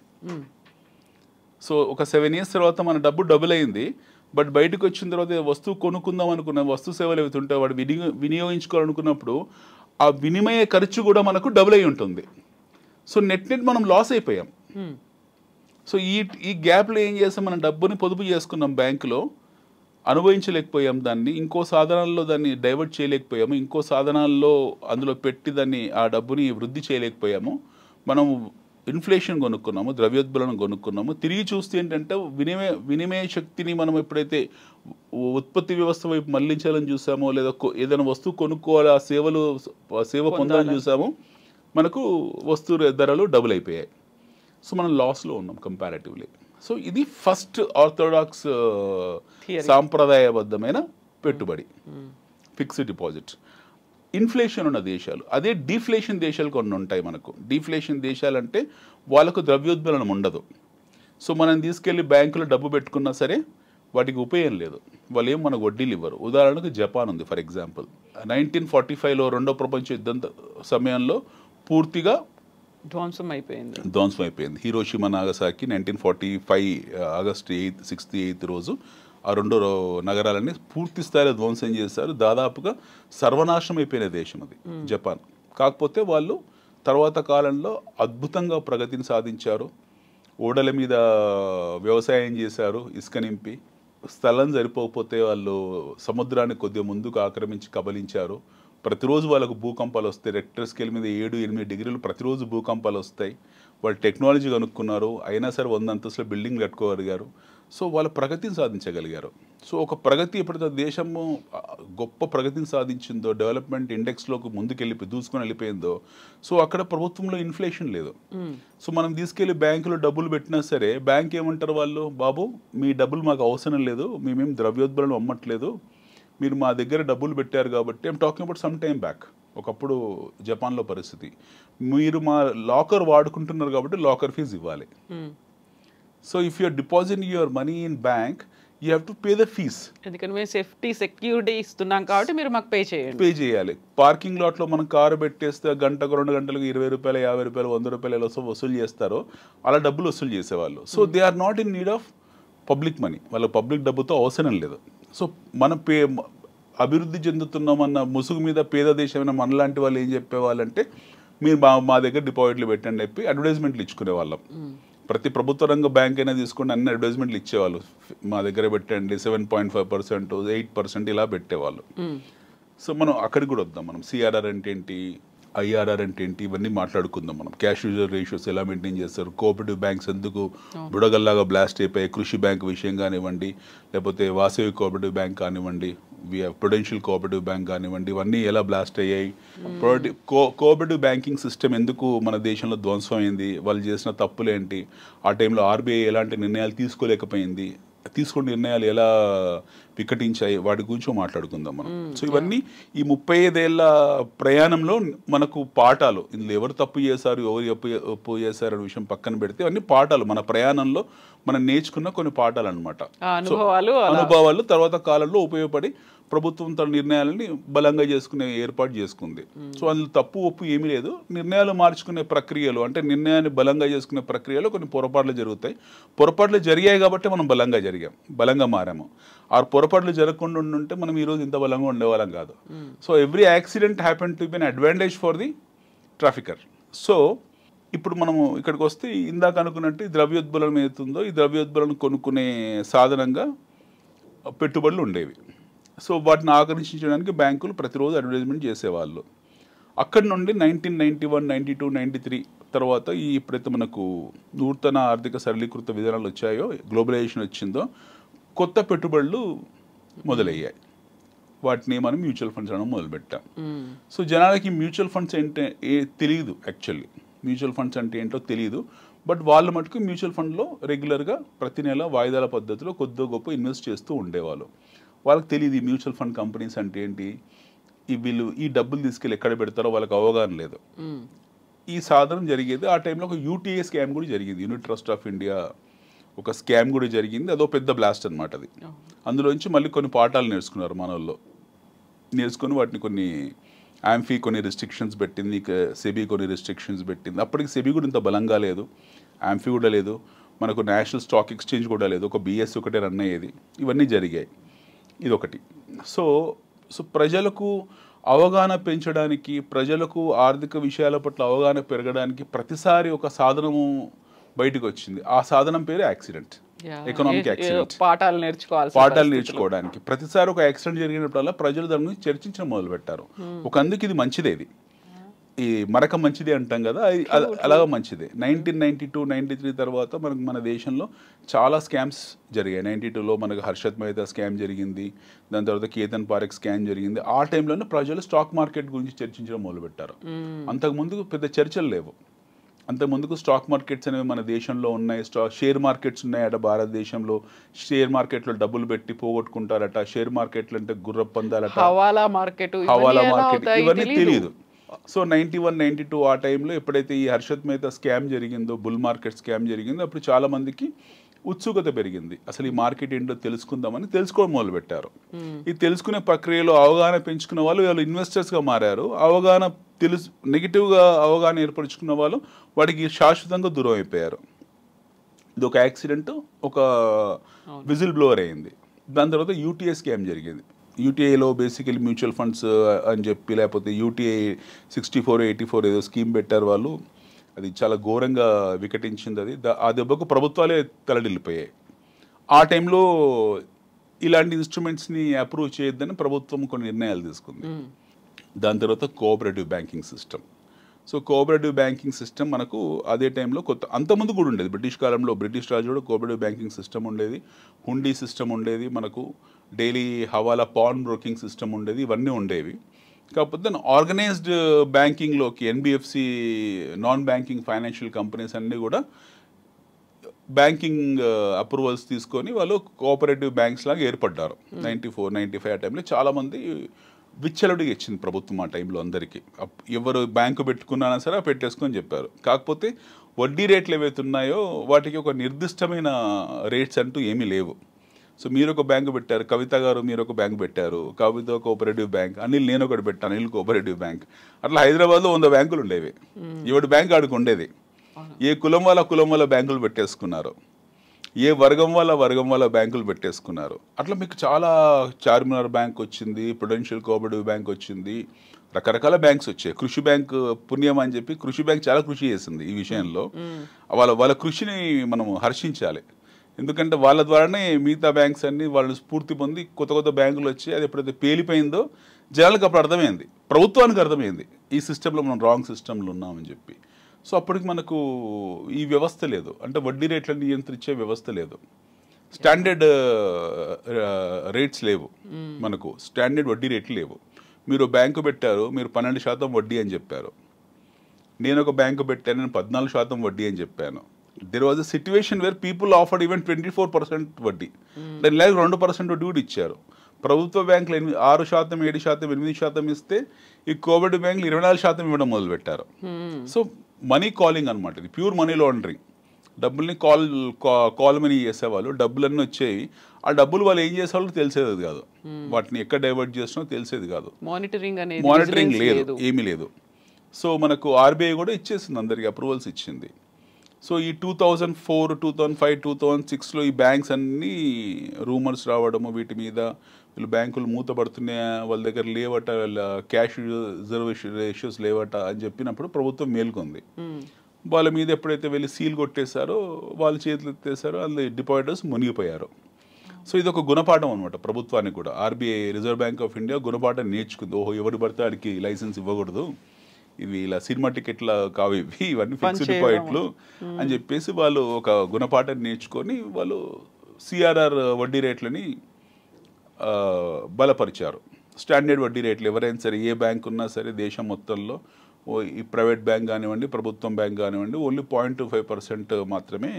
సో ఒక 7 ఇయర్స్ తర్వాత మన డబ్బు డబుల్ అయింది. బట్ బయటకు వచ్చిన తర్వాత వస్తువు కొనుక్కుందాం అనుకున్న వస్తు సేవలు ఏవైతుంటే వాడు వినియోగించుకోవాలనుకున్నప్పుడు ఆ వినిమయ ఖర్చు కూడా మనకు డబుల్ అయి ఉంటుంది. సో నెట్ మనం లాస్ అయిపోయాం. సో ఈ గ్యాప్లో ఏం చేస్తాం, మనం డబ్బుని పొదుపు చేసుకున్నాం బ్యాంకులో, అనుభవించలేకపోయాం దాన్ని, ఇంకో సాధనాల్లో దాన్ని డైవర్ట్ చేయలేకపోయాము, ఇంకో సాధనాల్లో అందులో పెట్టి దాన్ని ఆ డబ్బుని వృద్ధి చేయలేకపోయాము. మనం ఇన్ఫ్లేషన్ కొనుక్కున్నాము, ద్రవ్యోల్బణం కొనుక్కున్నాము. తిరిగి చూస్తే ఏంటంటే వినిమయ శక్తిని మనం ఎప్పుడైతే ఉత్పత్తి వ్యవస్థ వైపు మళ్లించాలని చూసామో, లేదా ఏదైనా వస్తువు కొనుక్కోవాలి, ఆ సేవ పొందాలని చూసామో, మనకు వస్తువు ధరలు డబుల్ అయిపోయాయి. సో మనం లాస్లో ఉన్నాం కంపారిటివ్లీ. సో ఇది ఫస్ట్ ఆర్థోడాక్స్ సాంప్రదాయబద్ధమైన పెట్టుబడి, ఫిక్స్డ్ డిపాజిట్. ఇన్ఫ్లేషన్ ఉన్న దేశాలు, అదే డీఫ్లేషన్ దేశాలు కొన్ని ఉంటాయి మనకు. డీఫ్లేషన్ దేశాలు అంటే వాళ్ళకు ద్రవ్యోల్బణం ఉండదు. సో మనం తీసుకెళ్ళి బ్యాంకులో డబ్బు పెట్టుకున్నా సరే వాటికి ఉపయోగం లేదు, వాళ్ళు ఏం మనకు వడ్డీలు ఇవ్వరు. ఉదాహరణకు జపాన్ ఉంది. ఫర్ ఎగ్జాంపుల్ 1945లో రెండో ప్రపంచ యుద్ధం సమయంలో పూర్తిగా ధ్వంసం అయిపోయింది. Hiroshima Nagasaki 1945 August 6th 8th రోజు ఆ 2 నగరాలన్నీ పూర్తి స్థాయిలో ధ్వంసం చేశారు. దాదాపుగా సర్వనాశనం అయిపోయిన దేశం అది జపాన్. కాకపోతే వాళ్ళు తర్వాత కాలంలో అద్భుతంగా ప్రగతిని సాధించారు. ఓడల మీద వ్యవసాయం చేశారు, ఇసుక నింపి. స్థలం సరిపోకపోతే వాళ్ళు సముద్రాన్ని కొద్దిగా ముందుకు ఆక్రమించి కబలించారు. ప్రతిరోజు వాళ్ళకు భూకంపాలు వస్తాయి. రెక్టర్ స్కేల్ మీద 7-8 డిగ్రీలు ప్రతిరోజు భూకంపాలు వస్తాయి. వాళ్ళు టెక్నాలజీ కనుక్కున్నారు, అయినా సరే 100 అంతస్తుల బిల్డింగ్ కట్టుకోగలిగారు. సో వాళ్ళ ప్రగతిని సాధించగలిగారు. సో ఒక ప్రగతి ఎప్పుడైతే దేశము గొప్ప ప్రగతిని సాధించిందో, డెవలప్మెంట్ ఇండెక్స్లోకి దూసుకొని వెళ్ళిపోయిందో, సో అక్కడ ప్రభుత్వంలో ఇన్ఫ్లేషన్ లేదు. సో మనం తీసుకెళ్ళి బ్యాంకులో డబ్బులు పెట్టినా సరే బ్యాంక్ ఏమంటారు వాళ్ళు, బాబు మీ డబ్బులు మాకు అవసరం లేదు, మేమేం ద్రవ్యోల్బణం అమ్మట్లేదు, మీరు మా దగ్గర డబ్బులు పెట్టారు కాబట్టి. I'm talking about some time back. ఒకప్పుడు జపాన్లో పరిస్థితి, మీరు మా లాకర్ వాడుకుంటున్నారు కాబట్టి లాకర్ ఫీజు ఇవ్వాలి. So if you're depositing your money in bank, you have to pay the fees. ఎందుకంటే మేము సెక్యూరిటీ ఇస్తున్నాం కాబట్టి మీరు మాకు పే చేయాలి. పార్కింగ్ లాట్లో మనం కారు పెట్టేస్తే గంటకు 2 గంటలకు 20 రూపాయలు, 50 రూపాయలు, 100 రూపాయలు ఎలా వసూలు చేస్తారో అలా డబ్బులు వసూలు చేసేవాళ్ళు. So they are not in need of public money, వాళ్ళ పబ్లిక్ డబ్బుతో అవసరం లేదు. సో మనం అభివృద్ధి చెందుతున్నామన్న ముసుగు మీద పేద దేశమైన మనలాంటి వాళ్ళు ఏం చెప్పేవాళ్ళంటే, మీరు మా దగ్గర డిపాజిట్లు పెట్టండి చెప్పి అడ్వర్టైజ్మెంట్లు ఇచ్చుకునే వాళ్ళం. ప్రతి ప్రభుత్వ రంగ బ్యాంక్ అయినా తీసుకుంటే అన్ని అడ్వర్టైజ్మెంట్లు ఇచ్చేవాళ్ళు. మా దగ్గర పెట్టండి 7.5%, 8% ఇలా పెట్టేవాళ్ళు. సో మనం అక్కడికి కూడా వద్దాం. మనం సిఆర్ఆర్ అంటే ఏంటి, ఐఆర్ఆర్ అంటే ఏంటి, ఇవన్నీ మాట్లాడుకుందాం. మనం క్యాష్ యూజర్ రేషియోస్ ఎలా మెయింటైన్ చేస్తారు, కోఆపరేటివ్ బ్యాంక్స్ ఎందుకు బుడగల్లాగా బ్లాస్ట్ అయిపోయాయి, కృషి బ్యాంక్ విషయం కానివ్వండి, లేకపోతే వాసవి కోఆపరేటివ్ బ్యాంక్ కానివ్వండి, ప్రుడెన్షియల్ కోఆపరేటివ్ బ్యాంక్ కానివ్వండి, ఇవన్నీ ఎలా బ్లాస్ట్ అయ్యాయి, కోఆపరేటివ్ బ్యాంకింగ్ సిస్టమ్ ఎందుకు మన దేశంలో ధ్వంసం అయింది, వాళ్ళు చేసిన తప్పులేంటి, ఆ టైంలో ఆర్బీఐ ఎలాంటి నిర్ణయాలు తీసుకోలేకపోయింది, తీసుకున్న నిర్ణయాలు ఎలా వికటించాయి వాటి గురించి మాట్లాడుకుందాం మనం. సో ఇవన్నీ ఈ 35 ఏళ్ల ప్రయాణంలో మనకు పాఠాలు, ఇందులో ఎవరు తప్పు చేశారు ఎవరు తప్పు చేశారు అనే విషయం పక్కన పెడితే అన్ని పాఠాలు మన ప్రయాణంలో మనం నేర్చుకున్న కొన్ని పాఠాలు అనమాట. అనుభవాలు తర్వాత కాలంలో ఉపయోగపడి ప్రభుత్వం తన నిర్ణయాలని బలంగా చేసుకునే ఏర్పాటు చేసుకుంది. సో అందులో తప్పు ఒప్పు ఏమీ లేదు. నిర్ణయాలు మార్చుకునే ప్రక్రియలు అంటే నిర్ణయాన్ని బలంగా చేసుకునే ప్రక్రియలో కొన్ని పొరపాట్లు జరుగుతాయి. పొరపాట్లు జరిగాయి కాబట్టి మనం బలంగా మారాము. ఆ పొరపాట్లు జరగకుండా ఉంటే మనం ఈరోజు ఇంత బలంగా ఉండేవాళ్ళం కాదు. So every accident happen to be an advantage for the trafficker. So ఇప్పుడు మనము ఇక్కడికి వస్తే ఇందాక అనుకున్నట్టు ఈ ద్రవ్యోద్బలం ఏదైతుందో ఈ ద్రవ్యోద్బలం కొనుక్కునే సాధనంగా పెట్టుబడులు ఉండేవి. సో వాటిని ఆకర్షించడానికి బ్యాంకులు ప్రతిరోజు అడ్వర్టైజ్మెంట్ చేసేవాళ్ళు. అక్కడి నుండి 1991, 92, 93 తర్వాత ఈ ఎప్పుడైతే మనకు నూతన ఆర్థిక సరళీకృత విధానాలు వచ్చాయో, గ్లోబలైజేషన్ వచ్చిందో, కొత్త పెట్టుబడులు మొదలయ్యాయి. వాటిని మనం మ్యూచువల్ ఫండ్స్ అనడం మొదలుపెట్టాం. సో జనాలకి మ్యూచువల్ ఫండ్స్ ఏంటో తెలియదు. యాక్చువల్లీ మ్యూచువల్ ఫండ్స్ అంటే ఏంటో తెలియదు. బట్ వాళ్ళు మటుకు మ్యూచువల్ ఫండ్లో రెగ్యులర్గా ప్రతి నెల వాయిదాల పద్ధతిలో కొద్దిగా గొప్ప ఇన్వెస్ట్ చేస్తూ ఉండేవాళ్ళు. వాళ్ళకి తెలియదు ఈ మ్యూచువల్ ఫండ్ కంపెనీస్ అంటే ఏంటి, వీళ్ళు ఈ డబ్బులు తీసుకెళ్ళి ఎక్కడ పెడతారో వాళ్ళకి అవగాహన లేదు. ఈ సాధనం జరిగేది ఆ టైంలో. ఒక యూటీఏ స్కామ్ కూడా జరిగింది, యూనిట్ ట్రస్ట్ ఆఫ్ ఇండియా ఒక స్కామ్ కూడా జరిగింది. అదో పెద్ద బ్లాస్ట్ అనమాట అది. అందులోంచి మళ్ళీ కొన్ని పాఠాలు నేర్చుకున్నారు మన వాళ్ళు. నేర్చుకొని వాటిని కొన్ని ఆంఫీ కొన్ని రిస్ట్రిక్షన్స్ పెట్టింది, సెబీ కొన్ని రిస్ట్రిక్షన్స్ పెట్టింది. అప్పటికి సెబీ కూడా ఇంత బలంగా లేదు, ఆంఫీ కూడా లేదు, మనకు నేషనల్ స్టాక్ ఎక్స్చేంజ్ కూడా లేదు, ఒక బిఎస్ ఒకటే రన్ అయ్యేది. ఇవన్నీ జరిగాయి. ఇదొకటి. సో ప్రజలకు అవగాహన పెంచడానికి, ప్రజలకు ఆర్థిక విషయాల పట్ల అవగాహన పెరగడానికి ప్రతిసారి ఒక సాధనము బయటకు వచ్చింది. ఆ సాధనం పేరు యాక్సిడెంట్, ఎకనామిక్ యాక్సిడెంట్. పాఠాలు నేర్చుకోవడానికి ప్రతిసారి ఒక యాక్సిడెంట్ జరిగినప్పుడల్లా ప్రజలు దాని గురించి చర్చించడం మొదలు పెట్టారు. ఒక అందుకు ఇది మంచిదే, ఇది ఈ మరక మంచిది అంటాం కదా, అలాగా మంచిదే. 1992, 93 తర్వాత మనకు మన దేశంలో చాలా స్కామ్స్ జరిగాయి. 92లో మనకు హర్షద్ మెహతా స్కామ్ జరిగింది, దాని తర్వాత కేతన్ పారెక్ స్కామ్ జరిగింది. ఆ టైంలోనే ప్రజలు స్టాక్ మార్కెట్ గురించి చర్చించడం మొదలుపెట్టారు. అంతకుముందు పెద్ద చర్చలు లేవు. అంతకుముందుకు స్టాక్ మార్కెట్స్ అనేవి మన దేశంలో ఉన్నాయి, షేర్ మార్కెట్స్ ఉన్నాయట భారతదేశంలో. షేర్ మార్కెట్లో డబ్బులు పెట్టి పోగొట్టుకుంటారట, షేర్ మార్కెట్లు అంటే గుర్ర పందాలట, హవాలా మార్కెట్, ఇవన్నీ తెలియదు. సో 91, 92 ఆ టైంలో ఎప్పుడైతే ఈ హర్షద్ మెహతా స్కామ్ జరిగిందో, బుల్ మార్కెట్ స్కామ్ జరిగిందో, అప్పుడు చాలా మందికి ఉత్సుకత పెరిగింది. అసలు ఈ మార్కెట్ ఏంటో తెలుసుకుందామని తెలుసుకోవడం మొదలుపెట్టారు. ఈ తెలుసుకునే ప్రక్రియలో అవగాహన పెంచుకున్న వాళ్ళు ఇన్వెస్టర్స్గా మారారు. నెగిటివ్గా అవగాహన ఏర్పరచుకున్న వాళ్ళు వాటికి శాశ్వతంగా దూరం అయిపోయారు. ఇది ఒక యాక్సిడెంట్, ఒక విజిల్ బ్లోవర్ అయింది. దాని తర్వాత యూటీఏ స్కామ్ జరిగింది. యూటీఐలో బేసికలీ మ్యూచువల్ ఫండ్స్ అని చెప్పి, లేకపోతే యూటీఐ 64, 84 ఏదో స్కీమ్ పెట్టారు వాళ్ళు. అది చాలా ఘోరంగా వికటించింది. అది ఆ దెబ్బకు ప్రభుత్వాలే తలడిల్లిపోయాయి. ఆ టైంలో ఇలాంటి ఇన్స్ట్రుమెంట్స్ని అప్రూవ్ చేయొద్దని ప్రభుత్వం కొన్ని నిర్ణయాలు తీసుకుంది. దాని తర్వాత cooperative banking system. So cooperative banking system మనకు అదే టైంలో అంతకుముందు కూడా ఉండేది. బ్రిటిష్ కాలంలో, బ్రిటిష్ రాజు కూడా కోఆపరేటివ్ బ్యాంకింగ్ సిస్టమ్ ఉండేది, హుండీ సిస్టమ్ ఉండేది, మనకు డైలీ హవాలా పాన్ బ్రోకింగ్ సిస్టమ్ ఉండేది, ఇవన్నీ ఉండేవి. కాకపోతే ఆర్గనైజ్డ్ బ్యాంకింగ్లోకి NBFC, non banking financial companies అన్నీ కూడా బ్యాంకింగ్ అప్రూవల్స్ తీసుకొని వాళ్ళు కోఆపరేటివ్ బ్యాంక్స్ లాగా ఏర్పడ్డారు. 94, 95 ఆ టైంలో చాలామంది విచ్చలవిడిగా ఇచ్చింది ప్రభుత్వం ఆ టైంలో అందరికీ. ఎవరు బ్యాంకు పెట్టుకున్నా సరే పెట్టేసుకొని చెప్పారు. కాకపోతే వడ్డీ రేట్లు ఏవైతే ఉన్నాయో వాటికి ఒక నిర్దిష్టమైన రేట్స్ అంటూ ఏమీ లేవు. సో మీరు ఒక బ్యాంకు పెట్టారు, కవిత గారు మీరు ఒక బ్యాంకు పెట్టారు, కవిత కోఆపరేటివ్ బ్యాంక్, అనిల్ నేను ఒకటి పెట్టాను, అనిల్ కోఆపరేటివ్ బ్యాంక్. అట్లా హైదరాబాద్లో 100 బ్యాంకులు ఉండేవి. ఎవడి బ్యాంక్ ఆడికి ఉండేది. ఏ కులం వాళ్ళ బ్యాంకులు పెట్టేసుకున్నారు, ఏ వర్గం వాళ్ళ బ్యాంకులు పెట్టేసుకున్నారు. అట్లా మీకు చాలా చార్మినార్ బ్యాంక్ వచ్చింది, ప్రుడెన్షియల్ కోఆపరేటివ్ బ్యాంక్ వచ్చింది, రకరకాల బ్యాంక్స్ వచ్చాయి. కృషి బ్యాంక్ పుణ్యం అని చెప్పి కృషి బ్యాంక్ చాలా కృషి చేసింది ఈ విషయంలో. వాళ్ళ కృషిని మనము హర్షించాలి. ఎందుకంటే వాళ్ళ ద్వారానే మిగతా బ్యాంక్స్ అన్ని వాళ్ళు స్ఫూర్తి పొంది కొత్త బ్యాంకులు వచ్చి అది ఎప్పుడైతే పేలిపోయిందో జనాలకు అప్పుడు అర్థమైంది, ప్రభుత్వానికి అర్థమైంది ఈ సిస్టంలో మనం రాంగ్ సిస్టంలో ఉన్నామని చెప్పి. సో అప్పటికి మనకు ఈ వ్యవస్థ లేదు, అంటే వడ్డీ రేట్లను నియంత్రించే వ్యవస్థ లేదు, స్టాండర్డ్ రేట్స్ లేవు, మనకు స్టాండర్డ్ వడ్డీ రేట్లు లేవు. మీరు బ్యాంకు పెట్టారు, మీరు 12% వడ్డీ అని చెప్పారు. నేను ఒక బ్యాంకు పెట్టాను, నేను 14% వడ్డీ అని చెప్పాను. There was a situation where people offered even 24% వడ్డీ, దాని లేక 2% వడ్డీ కూడా ఇచ్చారు. ప్రభుత్వ బ్యాంకులు 6%, 7%, 8% ఇస్తే ఈ కోవిడ్ బ్యాంకులు 24% ఇవ్వడం మొదలుపెట్టారు. సో మనీ కాలింగ్ అనమాట, ఇది ప్యూర్ మనీ లాండరింగ్. డబ్బుల్ని కాల్ మనీ చేసేవాళ్ళు, డబ్బులన్నీ వచ్చేవి. ఆ డబ్బులు వాళ్ళు ఏం చేసేవాళ్ళు తెలిసేది కాదు, వాటిని ఎక్కడ డైవర్ట్ చేసినా తెలిసేది కాదు. మానిటరింగ్ లేదు, ఏమీ లేదు. సో మనకు ఆర్బీఐ కూడా ఇచ్చేసింది, అందరికి అప్రూవల్స్ ఇచ్చింది. సో ఈ 2004, 2005, 2006లో ఈ బ్యాంక్స్ అన్నీ రూమర్స్ రావడము, వీటి మీద వీళ్ళు బ్యాంకులు మూతపడుతున్నాయా, వాళ్ళ దగ్గర లేవట, వాళ్ళ క్యాష్ రిజర్వేషన్ రేషియోస్ లేవట అని చెప్పినప్పుడు ప్రభుత్వం మేల్కొంది. వాళ్ళ మీద ఎప్పుడైతే వెళ్ళి సీల్ కొట్టేశారో, వాళ్ళ చేతులు ఎత్తేసారో, అందులో డిపాజిటర్స్ మునిగిపోయారు. సో ఇది ఒక గుణపాఠం అనమాట ప్రభుత్వానికి కూడా. RBI, reserve bank of India గుణపాఠం నేర్చుకుంది. ఓహో, ఎవరు పడితే వాడికి లైసెన్స్ ఇవ్వకూడదు, ఇవి ఇలా సినిమా టికెట్ల కావు, ఇవన్నీ ఫిక్స్డ్ డిపాజిట్లు అని చెప్పేసి వాళ్ళు ఒక గుణపాఠం నేర్చుకొని వాళ్ళు సిఆర్ఆర్ వడ్డీ రేట్లని బలపరిచారు. స్టాండర్డ్ వడ్డీ రేట్లు ఎవరైనా సరే, ఏ బ్యాంక్ ఉన్నా సరే దేశం మొత్తంలో, ఈ ప్రైవేట్ బ్యాంక్ కానివ్వండి, ప్రభుత్వం బ్యాంక్ కానివ్వండి, ఓన్లీ 0.25% మాత్రమే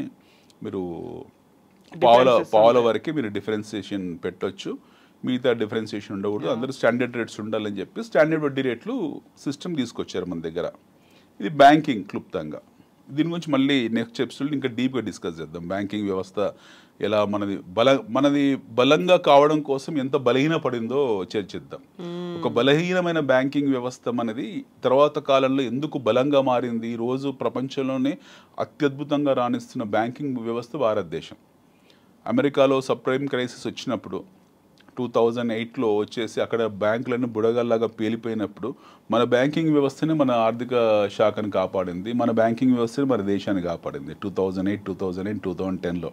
మీరు పావుల వరకే మీరు డిఫరెన్సియేషన్ పెట్టొచ్చు, మిగతా డిఫరెన్సియేషన్ ఉండకూడదు, అందరూ స్టాండర్డ్ రేట్స్ ఉండాలని చెప్పి స్టాండర్డ్ వడ్డీ రేట్లు సిస్టమ్ తీసుకొచ్చారు మన దగ్గర. ఇది బ్యాంకింగ్ క్లుప్తంగా. దీని గురించి మళ్ళీ నెక్స్ట్ ఎపిసోడ్ ఇంకా డీప్గా డిస్కస్ చేద్దాం. బ్యాంకింగ్ వ్యవస్థ ఎలా మనది బలంగా కావడం కోసం ఎంత బలహీన పడిందో చర్చిద్దాం. ఒక బలహీనమైన బ్యాంకింగ్ వ్యవస్థ మనది తర్వాత కాలంలో ఎందుకు బలంగా మారింది. ఈ రోజు ప్రపంచంలోనే అత్యద్భుతంగా రాణిస్తున్న బ్యాంకింగ్ వ్యవస్థ భారతదేశం. అమెరికాలో సబ్ప్రైమ్ క్రైసిస్ వచ్చినప్పుడు 2008లో వచ్చేసి అక్కడ బ్యాంకులన్నీ బుడగల్లాగా పేలిపోయినప్పుడు మన బ్యాంకింగ్ వ్యవస్థని, మన ఆర్థిక శాఖను కాపాడింది, మన బ్యాంకింగ్ వ్యవస్థని మన దేశాన్ని కాపాడింది 2008, 2009, 2010లో.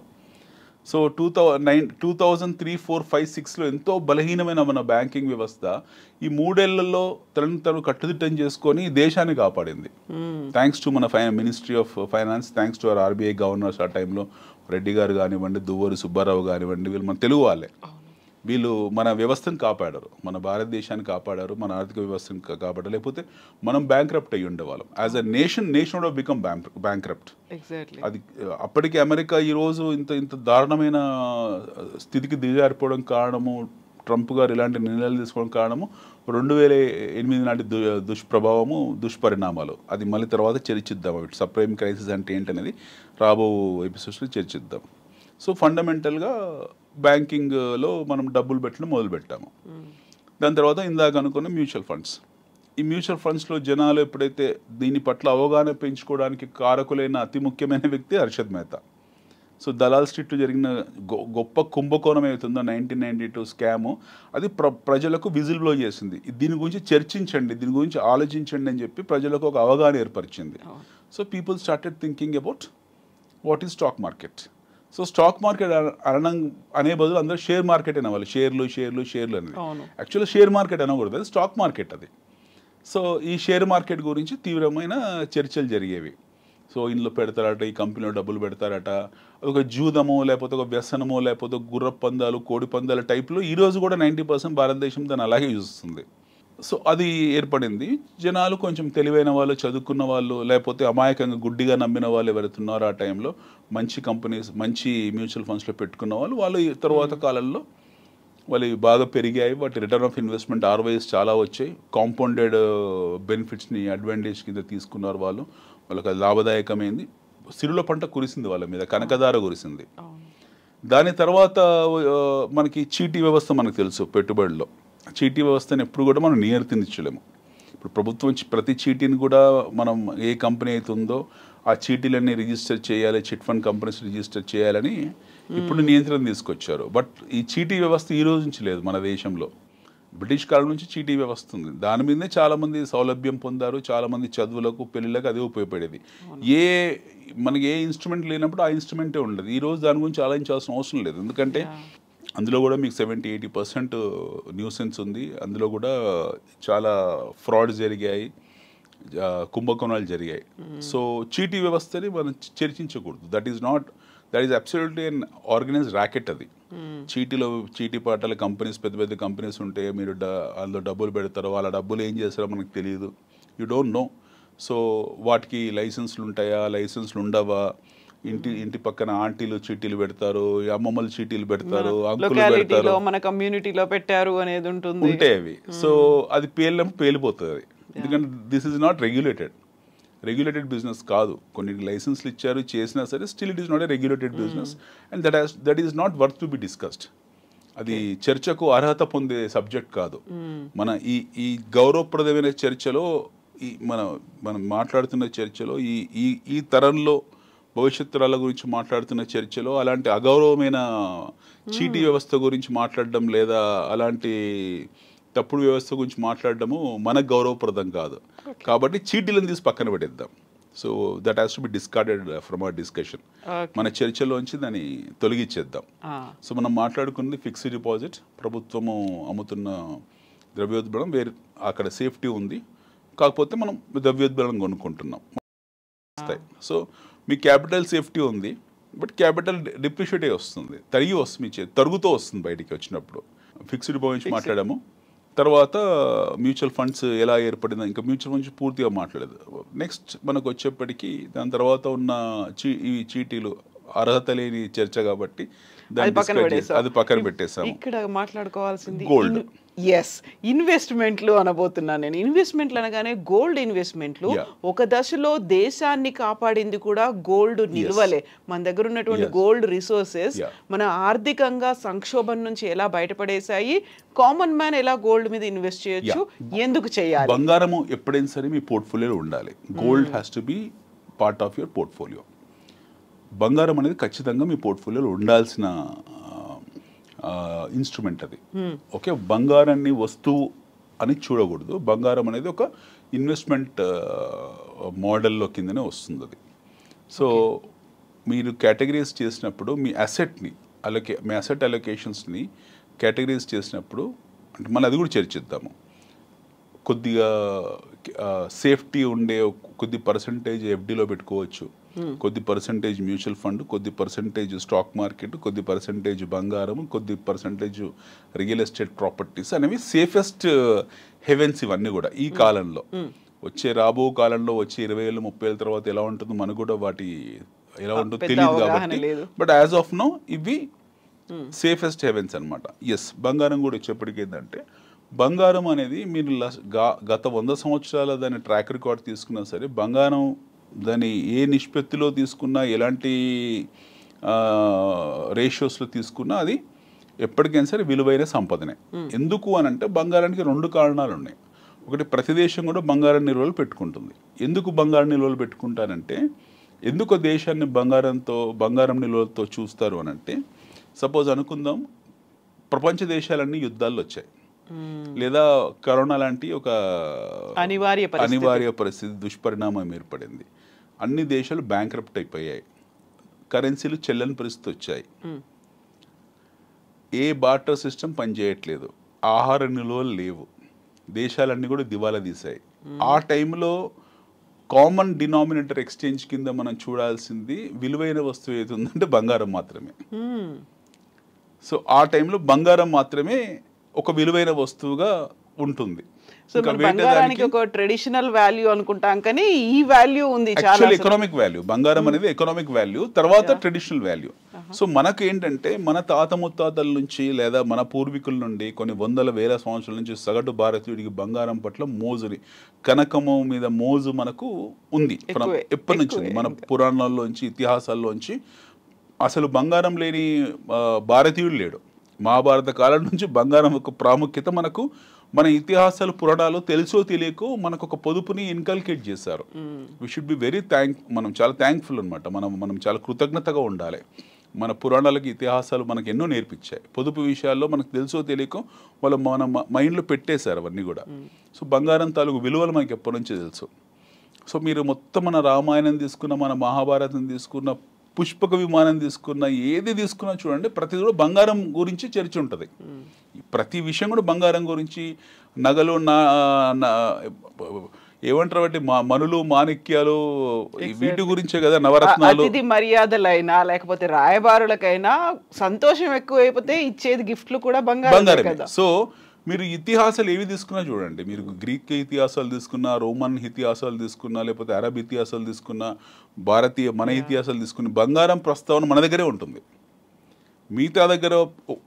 సో 2003, 4, 5, 6లో ఎంతో బలహీనమైన మన బ్యాంకింగ్ వ్యవస్థ ఈ 3 ఏళ్లలో తను కట్టుదిట్టం చేసుకొని దేశాన్ని కాపాడింది. థ్యాంక్స్ టు మన ministry of finance, thanks to our RBI governors. ఆ టైంలో రెడ్డి గారు కానివ్వండి, దువ్వూరి సుబ్బారావు కానివ్వండి, వీళ్ళు మన తెలుగు వాళ్ళే. వీళ్ళు మన వ్యవస్థను కాపాడారు, మన భారతదేశాన్ని కాపాడారు, మన ఆర్థిక వ్యవస్థను కాపాడారు. లేకపోతే మనం బ్యాంక్రప్ట్ అయ్యి ఉండేవాళ్ళం. As a nation would become bankrupt. అది అప్పటికి అమెరికా ఈరోజు ఇంత దారుణమైన స్థితికి దిగజారిపోవడం కారణము, ట్రంప్ గారు ఇలాంటి నిర్ణయాలు తీసుకోవడం కారణము 2008 నాటి దుష్ప్రభావము, దుష్పరిణామాలు. అది మళ్ళీ తర్వాత చర్చిద్దాం. సబ్ప్రైమ్ క్రైసిస్ అంటే ఏంటనేది రాబో ఎపిసోడ్స్లో చర్చిద్దాం. సో ఫండమెంటల్గా బ్యాంకింగ్లో మనం డబ్బులు పెట్టడం మొదలుపెట్టాము. దాని తర్వాత ఇందాక అనుకున్న మ్యూచువల్ ఫండ్స్. ఈ మ్యూచువల్ ఫండ్స్లో జనాలు ఎప్పుడైతే దీని పట్ల అవగాహన పెంచుకోవడానికి కారకులైన అతి ముఖ్యమైన వ్యక్తి హర్షద్ మెహతా. సో దలాల్ స్ట్రీట్లో జరిగిన గొప్ప కుంభకోణం ఏమవుతుందో 1992 స్కాము, అది ప్రజలకు విజిల్ బ్లో చేసింది. దీని గురించి చర్చించండి, దీని గురించి ఆలోచించండి అని చెప్పి ప్రజలకు ఒక అవగాహన ఏర్పరిచింది. So people started thinking about what is stock market. So stock market అనే బదులు అందరూ షేర్ మార్కెట్ అనేవాళ్ళు. షేర్లు అనేది యాక్చువల్గా షేర్ మార్కెట్ అనకూడదు, అది స్టాక్ మార్కెట్ అది. సో ఈ షేర్ మార్కెట్ గురించి తీవ్రమైన చర్చలు జరిగేవి. సో ఇందులో పెడతారట, ఈ కంపెనీలో డబ్బులు పెడతారట, ఒక జూదమో లేకపోతే ఒక వ్యసనమో లేకపోతే గుర్ర పందాలు, కోడి పందాల టైప్లో ఈరోజు కూడా 90% భారతదేశం దాన్ని అలాగే చూస్తుంది. సో అది ఏర్పడింది. జనాలు కొంచెం తెలివైన వాళ్ళు, చదువుకున్న వాళ్ళు, లేకపోతే అమాయకంగా గుడ్డిగా నమ్మిన వాళ్ళు ఎవరైతే ఉన్నారో ఆ టైంలో మంచి కంపెనీస్, మంచి మ్యూచువల్ ఫండ్స్లో పెట్టుకున్న వాళ్ళు తర్వాత కాలంలో వాళ్ళు బాగా పెరిగాయి. వాటి రిటర్న్ ఆఫ్ ఇన్వెస్ట్మెంట్ ROIs చాలా వచ్చాయి. కాంపౌండెడ్ బెనిఫిట్స్ని అడ్వాంటేజ్ కింద తీసుకున్నారు వాళ్ళు. వాళ్ళకి అది లాభదాయకమైంది. సిరుల పంట కురిసింది వాళ్ళ మీద, కనకదార కురిసింది. దాని తర్వాత మనకి చీటీ వ్యవస్థ మనకు తెలుసు. పెట్టుబడిలో చీటీ వ్యవస్థను ఎప్పుడు కూడా మనం నియంత్రించలేము. ఇప్పుడు ప్రభుత్వం ప్రతి చీటీని కూడా మనం ఏ కంపెనీ అయితే ఉందో ఆ చీటీలన్నీ రిజిస్టర్ చేయాలి, చిట్ ఫండ్ కంపెనీస్ రిజిస్టర్ చేయాలని ఇప్పుడు నియంత్రణ తీసుకొచ్చారు. బట్ ఈ చీటీ వ్యవస్థ ఈ రోజు నుంచి లేదు మన దేశంలో. బ్రిటిష్ కాలం నుంచి చీటీ వ్యవస్థ ఉంది. దాని మీదనే చాలామంది సౌలభ్యం పొందారు. చాలామంది చదువులకు, పెళ్ళిళ్ళకు అదే ఉపయోగపడేది. మనకి ఏ ఇన్స్ట్రుమెంట్ లేనప్పుడు ఆ ఇన్స్ట్రుమెంటే ఉండదు. ఈరోజు దాని గురించి ఆలోచించాల్సిన అవసరం లేదు. ఎందుకంటే అందులో కూడా మీకు 70-80% న్యూసెన్స్ ఉంది. అందులో కూడా చాలా ఫ్రాడ్ జరిగాయి, కుంభకోణాలు జరిగాయి. సో చీటీ వ్యవస్థని మనం చర్చించకూడదు. That is absolutely unorganised racket. అది చీటీ పాటల కంపెనీస్, పెద్ద పెద్ద కంపెనీస్ ఉంటే మీరు అందులో డబ్బులు పెడతారో వాళ్ళ డబ్బులు ఏం చేస్తారో మనకు తెలియదు. You don't know. సో వాటికి లైసెన్స్లు ఉంటాయా, లైసెన్స్లు ఉండవా, ఇంటి పక్కన ఆంటీలు చీటీలు పెడతారు, అమ్మమ్మలు చీటీలు పెడతారు, అంకులు పెడతారు, మన కమ్యూనిటీలో పెట్టారు అనేది ఉంటుంది, ఉంటాయి అవి. సో అది పేలిపోతుంది. ఎందుకంటే this is not regulated business కాదు. కొన్ని లైసెన్స్లు ఇచ్చారు, చేసినా సరే still it is not a regulated business and that is not worth to be discussed. అది చర్చకు అర్హత పొందే సబ్జెక్ట్ కాదు. మన ఈ గౌరవప్రదమైన చర్చలో మనం మాట్లాడుతున్న చర్చలో ఈ తరంలో భవిష్యత్ తరాల గురించి మాట్లాడుతున్న చర్చలో అలాంటి అగౌరవమైన చీటీ వ్యవస్థ గురించి మాట్లాడడం లేదా అలాంటి తప్పుడు వ్యవస్థ గురించి మాట్లాడడము మనకు గౌరవప్రదం కాదు. కాబట్టి చీటీలను తీసి పక్కన పెట్టేద్దాం. So that has to be discarded from our discussion. మన చర్చలోంచి దాన్ని తొలగించేద్దాం. సో మనం మాట్లాడుకున్నది ఫిక్స్డ్ డిపాజిట్, ప్రభుత్వము అమ్ముతున్న ద్రవ్యోల్బణం, వేరే అక్కడ సేఫ్టీ ఉంది, కాకపోతే మనం ద్రవ్యోల్బణం కొనుక్కుంటున్నాం. సో మీ క్యాపిటల్ సేఫ్టీ ఉంది, బట్ క్యాపిటల్ డిప్రిషియేట్ వస్తుంది, తరుగుతూ వస్తుంది బయటికి వచ్చినప్పుడు. ఫిక్స్డ్ డిపాజిట్ మాట్లాడాము. తర్వాత మ్యూచువల్ ఫండ్స్ ఎలా ఏర్పడిందో, ఇంకా మ్యూచువల్ ఫండ్స్ పూర్తిగా మాట్లాడలేదు. నెక్స్ట్ మనకు వచ్చేప్పటికీ దాని తర్వాత ఉన్న ఈ చీటీలు అర్హత లేని చర్చ కాబట్టి అది పక్కన పెట్టేసాము. ఇక్కడ మాట్లాడుకోవాల్సింది గోల్డ్. ఎస్, ఇన్వెస్ట్మెంట్లు అనబోతున్నాను నేను. ఇన్వెస్ట్మెంట్లు అనగానే గోల్డ్ ఇన్వెస్ట్మెంట్లు ఒక దశలో దేశాన్ని కాపాడింది కూడా గోల్డ్ నిల్వలే. మన దగ్గర ఉన్నటువంటి గోల్డ్ రిసోర్సెస్ మన ఆర్థికంగా సంక్షోభం నుంచి ఎలా బయటపడేశాయి, కామన్ మ్యాన్ ఎలా గోల్డ్ మీద ఇన్వెస్ట్ చేయొచ్చు, ఎందుకు చేయాలి? బంగారము ఎప్పుడైనా సరే మీ పోర్ట్ఫోలియోలో ఉండాలి. Gold has to be part of your portfolio. బంగారం అనేది ఖచ్చితంగా మీ పోర్ట్ఫోలియోలో ఉండాల్సిన ఇన్స్ట్రుమెంట్ అది. ఓకే, బంగారాన్ని వస్తువు అని చూడకూడదు. బంగారం అనేది ఒక ఇన్వెస్ట్మెంట్ మోడల్లో కిందనే వస్తుంది అది. సో మీరు కేటగిరీస్ చేసినప్పుడు మీ అసెట్ని మీ అసెట్ అలొకేషన్స్ని కేటగిరీస్ చేసినప్పుడు అంటే మనం అది కూడా చర్చిద్దాము. కొద్దిగా సేఫ్టీ ఉండే కొద్ది పర్సంటేజ్ ఎఫ్డీలో పెట్టుకోవచ్చు, కొద్ది పర్సంటేజ్ మ్యూచువల్ ఫండ్, కొద్ది పర్సంటేజ్ స్టాక్ మార్కెట్, కొద్ది పర్సంటేజ్ బంగారం, కొద్ది పర్సంటేజ్ రియల్ ఎస్టేట్ ప్రాపర్టీస్ అనేవి సేఫెస్ట్ హెవెన్స్ ఇవన్నీ కూడా. ఈ కాలంలో రాబో కాలంలో వచ్చే 20 ఏళ్ళు 30 ఏళ్ళ తర్వాత ఎలా ఉంటుందో మనకు కూడా వాటి ఎలా ఉంటుందో తెలియదు కాబట్టి, బట్ యాజ్ ఆఫ్ నో ఇవి సేఫెస్ట్ హెవెన్స్ అనమాట. ఎస్, బంగారం కూడా వచ్చేప్పటికి ఏంటంటే బంగారం అనేది మీరు గత 100 సంవత్సరాల దాని ట్రాక్ రికార్డ్ తీసుకున్నా సరే, బంగారం దాని ఏ నిష్పత్తిలో తీసుకున్నా, ఎలాంటి రేషియోస్లో తీసుకున్నా అది ఎప్పటికైనా సరే విలువైన సంపదనే. ఎందుకు అని అంటే బంగారానికి 2 కారణాలు ఉన్నాయి. ఒకటి, ప్రతి దేశం కూడా బంగారం నిల్వలు పెట్టుకుంటుంది. ఎందుకు బంగారం నిల్వలు పెట్టుకుంటారంటే, ఎందుకు దేశాన్ని బంగారం నిల్వలతో చూస్తారు అని అంటే, సపోజ్ అనుకుందాం ప్రపంచ దేశాలన్నీ యుద్ధాలు వచ్చాయి, లేదా కరోనా లాంటి ఒక అనివార్య పరిస్థితి దుష్పరిణామం ఏర్పడింది. అన్ని దేశాలు బ్యాంక్రప్ట్ అయిపోయాయి, కరెన్సీలు చెల్లని పరిస్థితి వచ్చాయి, ఏ బార్టర్ సిస్టమ్ పనిచేయట్లేదు, ఆహార నిల్వలు లేవు, దేశాలన్నీ కూడా దివాలా తీశాయి. ఆ టైంలో కామన్ డినామినేటర్ ఎక్స్చేంజ్ కింద మనం చూడాల్సింది విలువైన వస్తువు ఏది ఉందంటే బంగారం మాత్రమే. సో ఆ టైంలో బంగారం మాత్రమే ఒక విలువైన వస్తువుగా ఉంటుంది. సో బంగారానికి ఒక ట్రెడిషనల్ వాల్యూ అనుకుంటాం, కానీ ఈ వాల్యూ ఉంది, చాలా ఎకనామిక్ వాల్యూ. బంగారం అనేది ఎకనామిక్ వాల్యూ, తర్వాత ట్రెడిషనల్ వాల్యూ. సో మనకు ఏంటంటే మన తాత ముత్తాతల నుంచి లేదా మన పూర్వీకుల నుండి కొన్ని వందల వేల సంవత్సరాల నుంచి సగటు భారతీయుడికి బంగారం పట్ల మోజుని, కనకము మీద మోజు మనకు ఉంది ఎప్పటి నుంచి. మన పురాణాల్లోంచి, ఇతిహాసాల్లోంచి అసలు బంగారం లేని భారతీయుడు లేడు. మహాభారత కాలం నుంచి బంగారం యొక్క ప్రాముఖ్యత మనకు మన ఇతిహాసాలు, పురాణాలు తెలుసో తెలియకో మనకు ఒక పొదుపుని ఇన్కల్కేట్ చేశారు. వీ షుడ్ బి వెరీ మనం చాలా థ్యాంక్ఫుల్ అనమాట. మనం చాలా కృతజ్ఞతగా ఉండాలి. మన పురాణాలకి, ఇతిహాసాలు మనకు ఎన్నో నేర్పించాయి. పొదుపు విషయాల్లో మనకు తెలుసో తెలియకో వాళ్ళు మన మైండ్లో పెట్టేశారు అవన్నీ కూడా. సో బంగారం తాలూకు విలువలు మనకి ఎప్పటి నుంచో తెలుసు. సో మీరు మొత్తం మన రామాయణం తీసుకున్న, మన మహాభారతం తీసుకున్న, పుష్పక విమానం తీసుకున్న, ఏది తీసుకున్నా చూడండి, ప్రతి కూడా బంగారం గురించి చర్చ ఉంటుంది. ప్రతి విషయం కూడా బంగారం గురించి, నగలు, ఏమంటారు బట్టి మనులు, మాణిక్యాలు, వీటి గురించే కదా నవరత్నాలు. అతిథి మర్యాదలైనా లేకపోతే రాయబారులకైనా సంతోషం ఎక్కువైపోతే ఇచ్చేది గిఫ్ట్లు కూడా బంగారం. సో మీరు ఇతిహాసాలు ఏవి తీసుకున్నా చూడండి, మీరు గ్రీక్ ఇతిహాసాలు తీసుకున్నా, రోమన్ ఇతిహాసాలు తీసుకున్నా, లేకపోతే అరబ్ ఇతిహాసాలు తీసుకున్నా, భారతీయ మన ఇతిహాసాలు తీసుకున్న బంగారం ప్రస్తావన మన దగ్గరే ఉంటుంది. మిగతా దగ్గర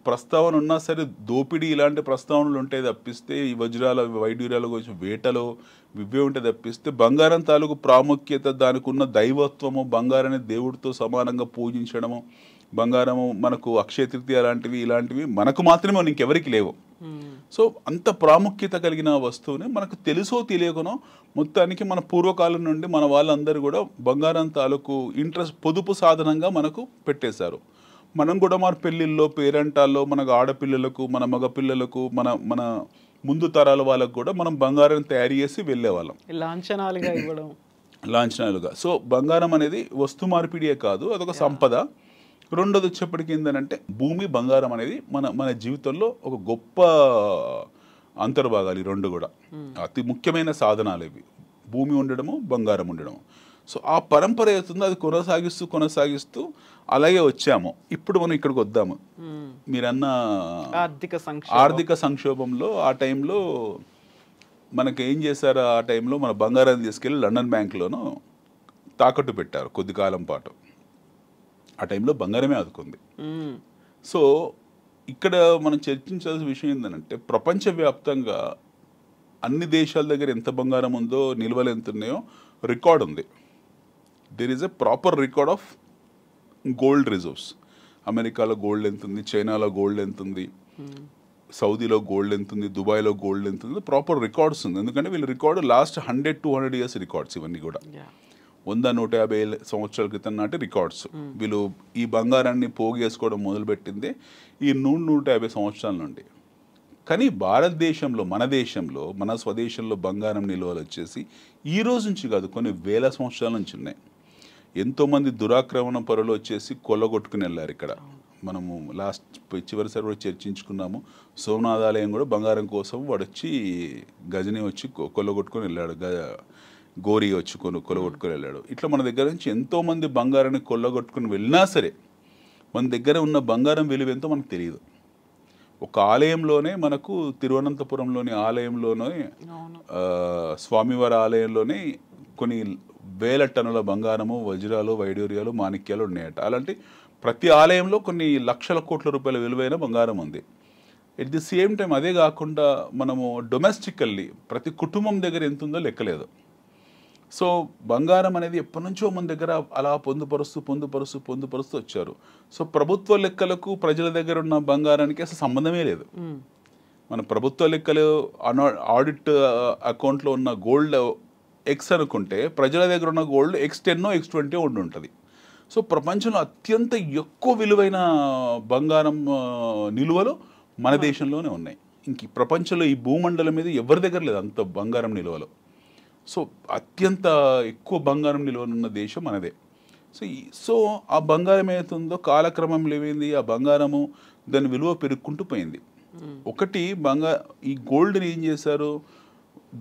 ప్రస్తావన ఉన్నా సరే దోపిడీ ఇలాంటి ప్రస్తావనలు ఉంటాయి తప్పిస్తే, ఈ వజ్రాల వైడూర్యాల గురించి వేటలో ఇవే ఉంటాయి తప్పిస్తే, బంగారం తాలూకు ప్రాముఖ్యత, దానికి ఉన్న దైవత్వము, బంగారాన్ని దేవుడితో సమానంగా పూజించడము, బంగారము మనకు అక్షయ తృతీయ లాంటివి ఇలాంటివి మనకు మాత్రమే, ఇంకెవరికి లేవు. సో అంత ప్రాముఖ్యత కలిగిన వస్తువుని మనకు తెలుసో తెలియకనో మొత్తానికి మన పూర్వకాలం నుండి మన వాళ్ళందరూ కూడా బంగారం తాలూకు ఇంట్రెస్ట్ పొదుపు సాధనంగా మనకు పెట్టేశారు. మనం కూడా మన పెళ్ళిళ్ళలో, పేరంటాల్లో మనకు ఆడపిల్లలకు, మన మగ పిల్లలకు, మన మన ముందు తరాల వాళ్ళకు కూడా మనం బంగారం తయారు చేసి వెళ్ళేవాళ్ళం, లాంఛనాలుగా. సో బంగారం అనేది వస్తు మార్పిడియే కాదు, అదొక సంపద. రెండోది వచ్చేప్పటికి ఏంటంటే భూమి, బంగారం అనేది మన మన జీవితంలో ఒక గొప్ప అంతర్భాగాలు. ఈ రెండు కూడా అతి ముఖ్యమైన సాధనాలు ఇవి, భూమి ఉండడము, బంగారం ఉండడము. సో ఆ పరంపర అవుతుందో అది కొనసాగిస్తూ అలాగే వచ్చాము. ఇప్పుడు మనం ఇక్కడికి వద్దాము. మీరన్న ఆర్థిక సంక్షోభంలో ఆ టైంలో మనకి ఏం చేశారు, ఆ టైంలో మన బంగారాన్ని తీసుకెళ్ళి లండన్ బ్యాంక్లోనూ తాకట్టు పెట్టారు కొద్ది కాలం పాటు. ఆ టైంలో బంగారమే ఆదుకుంది. సో ఇక్కడ మనం చర్చించాల్సిన విషయం ఏంటంటే, ప్రపంచవ్యాప్తంగా అన్ని దేశాల దగ్గర ఎంత బంగారం ఉందో, నిల్వలు ఎంత ఉన్నాయో రికార్డ్ ఉంది. There is a proper record of gold reserves. అమెరికాలో గోల్డ్ ఎంత ఉంది, చైనాలో గోల్డ్ ఎంత ఉంది, సౌదీలో గోల్డ్ ఎంత ఉంది, దుబాయ్లో గోల్డ్ ఎంత ఉంది, ప్రాపర్ రికార్డ్స్ ఉంది. ఎందుకంటే వీళ్ళు రికార్డు లాస్ట్ 100-200 ఇయర్స్ రికార్డ్స్ ఇవన్నీ కూడా. 100-150 సంవత్సరాల క్రితం నాటి రికార్డ్స్. వీళ్ళు ఈ బంగారాన్ని పోగేసుకోవడం మొదలుపెట్టింది ఈ 100-150 సంవత్సరాల నుండి. కానీ భారతదేశంలో, మన దేశంలో, మన స్వదేశంలో బంగారం నిల్వలు వచ్చేసి ఈ రోజు నుంచి కాదు, కొన్ని వేల సంవత్సరాల నుంచి ఉన్నాయి. ఎంతోమంది దురాక్రమణ పరులు వచ్చేసి కొల్లగొట్టుకుని వెళ్ళారు. ఇక్కడ మనము చివరిసారి కూడా చర్చించుకున్నాము. సోమనాథ్ ఆలయం కూడా బంగారం కోసం వాడు వచ్చి గజని వచ్చి కొల్లగొట్టుకొని వెళ్ళాడు, గోరి వచ్చి కొల్లగొట్టుకొని వెళ్ళాడు. ఇట్లా మన దగ్గర నుంచి ఎంతోమంది బంగారాన్ని కొల్లగొట్టుకుని వెళ్ళినా సరే మన దగ్గర ఉన్న బంగారం విలువ ఎంతో మనకు తెలియదు. ఒక ఆలయంలోనే మనకు తిరువనంతపురంలోని ఆలయంలోనే, స్వామివారి ఆలయంలోనే కొన్ని వేల టన్నుల బంగారము, వజ్రాలు, వైడూర్యాలు, మాణిక్యాలు ఉన్నాయట. అలాంటి ప్రతి ఆలయంలో కొన్ని లక్షల కోట్ల రూపాయల విలువైన బంగారం ఉంది. ఎట్ ది సేమ్ టైం అదే కాకుండా మనము డొమెస్టికల్లీ ప్రతి కుటుంబం దగ్గర ఎంత ఉందో లెక్కలేదు. సో బంగారం అనేది ఎప్పటి నుంచో మన దగ్గర అలా పొందుపరుస్తూ వచ్చారు. సో ప్రభుత్వ లెక్కలకు ప్రజల దగ్గర ఉన్న బంగారానికి అసలు సంబంధమే లేదు. మన ప్రభుత్వ లెక్కలు ఆడిట్ అకౌంట్లో ఉన్న గోల్డ్ X అనుకుంటే ప్రజల దగ్గర ఉన్న గోల్డ్ X10 X20 ఉంటుంది. సో ప్రపంచంలో అత్యంత ఎక్కువ విలువైన బంగారం నిలువలు మన దేశంలోనే ఉన్నాయి. ఇంక ప్రపంచంలో ఈ భూమండలం మీద ఎవరి దగ్గర లేదు అంత బంగారం నిలువలు. సో అత్యంత ఎక్కువ బంగారం నిలువనున్న దేశం మనదే. సో ఆ బంగారం ఏమవుతుందో కాలక్రమంలో ఏమైంది, ఆ బంగారము దాని విలువ పెరుగుకుంటూ పోయింది. ఒకటి ఈ గోల్డ్ని ఏం చేశారు,